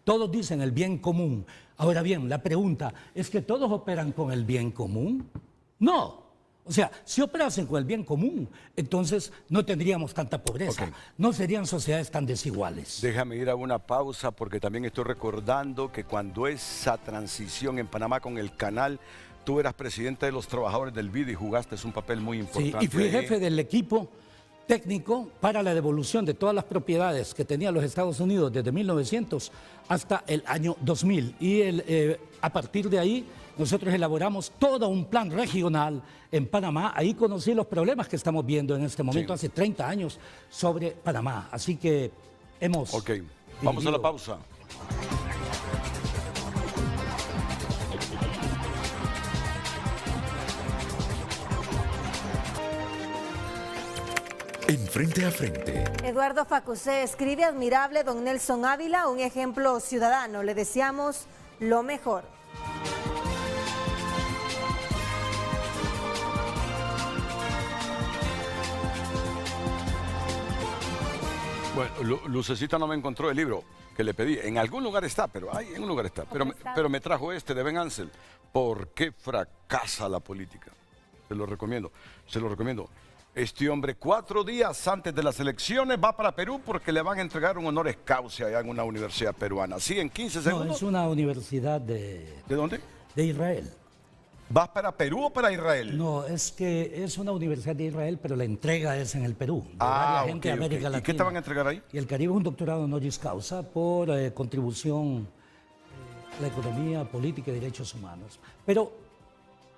Todos dicen el bien común. Ahora bien, la pregunta, ¿es que todos operan con el bien común? No. O sea, si operasen con el bien común, entonces no tendríamos tanta pobreza, no serían sociedades tan desiguales. Déjame ir a una pausa porque también estoy recordando que cuando esa transición en Panamá con el canal, tú eras presidente de los trabajadores del BID y jugaste un papel muy importante. Sí, y fui jefe del equipo técnico para la devolución de todas las propiedades que tenía los Estados Unidos desde 1900 hasta el año 2000. Y a partir de ahí nosotros elaboramos todo un plan regional en Panamá. Ahí conocí los problemas que estamos viendo en este momento, hace 30 años, sobre Panamá. Así que hemos... Vamos a la pausa. En Frente a Frente. Eduardo Facusé escribe: admirable don Nelson Ávila, un ejemplo ciudadano. Le deseamos lo mejor. Bueno, Lucecita no me encontró el libro que le pedí. En algún lugar está, en un lugar está. Pero me trajo este de Ben Ansel. ¿Por qué fracasa la política? Se lo recomiendo. Este hombre, 4 días antes de las elecciones, va para Perú porque le van a entregar un honoris causa allá en una universidad peruana. ¿Sí? En 15 segundos. No, es una universidad de... ¿De dónde? De Israel. ¿Vas para Perú o para Israel? No, es que es una universidad de Israel, pero la entrega es en el Perú. De varias gente de América Latina. ¿Y qué te van a entregar ahí? Y el Caribe es un doctorado honoris causa por contribución a la economía, política y derechos humanos. Pero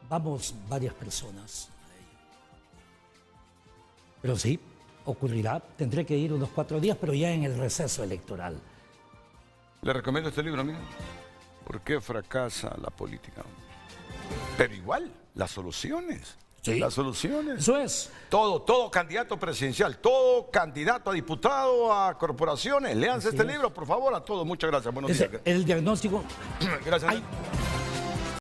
vamos varias personas. Pero sí, ocurrirá. Tendré que ir unos 4 días, pero ya en el receso electoral. Le recomiendo este libro, amigo. ¿Por qué fracasa la política? Pero igual, las soluciones. Sí. Las soluciones. Eso es. Todo candidato presidencial, todo candidato a diputado, a corporaciones. Léanse este libro, por favor, a todos. Muchas gracias. Buenos días. El diagnóstico. Gracias.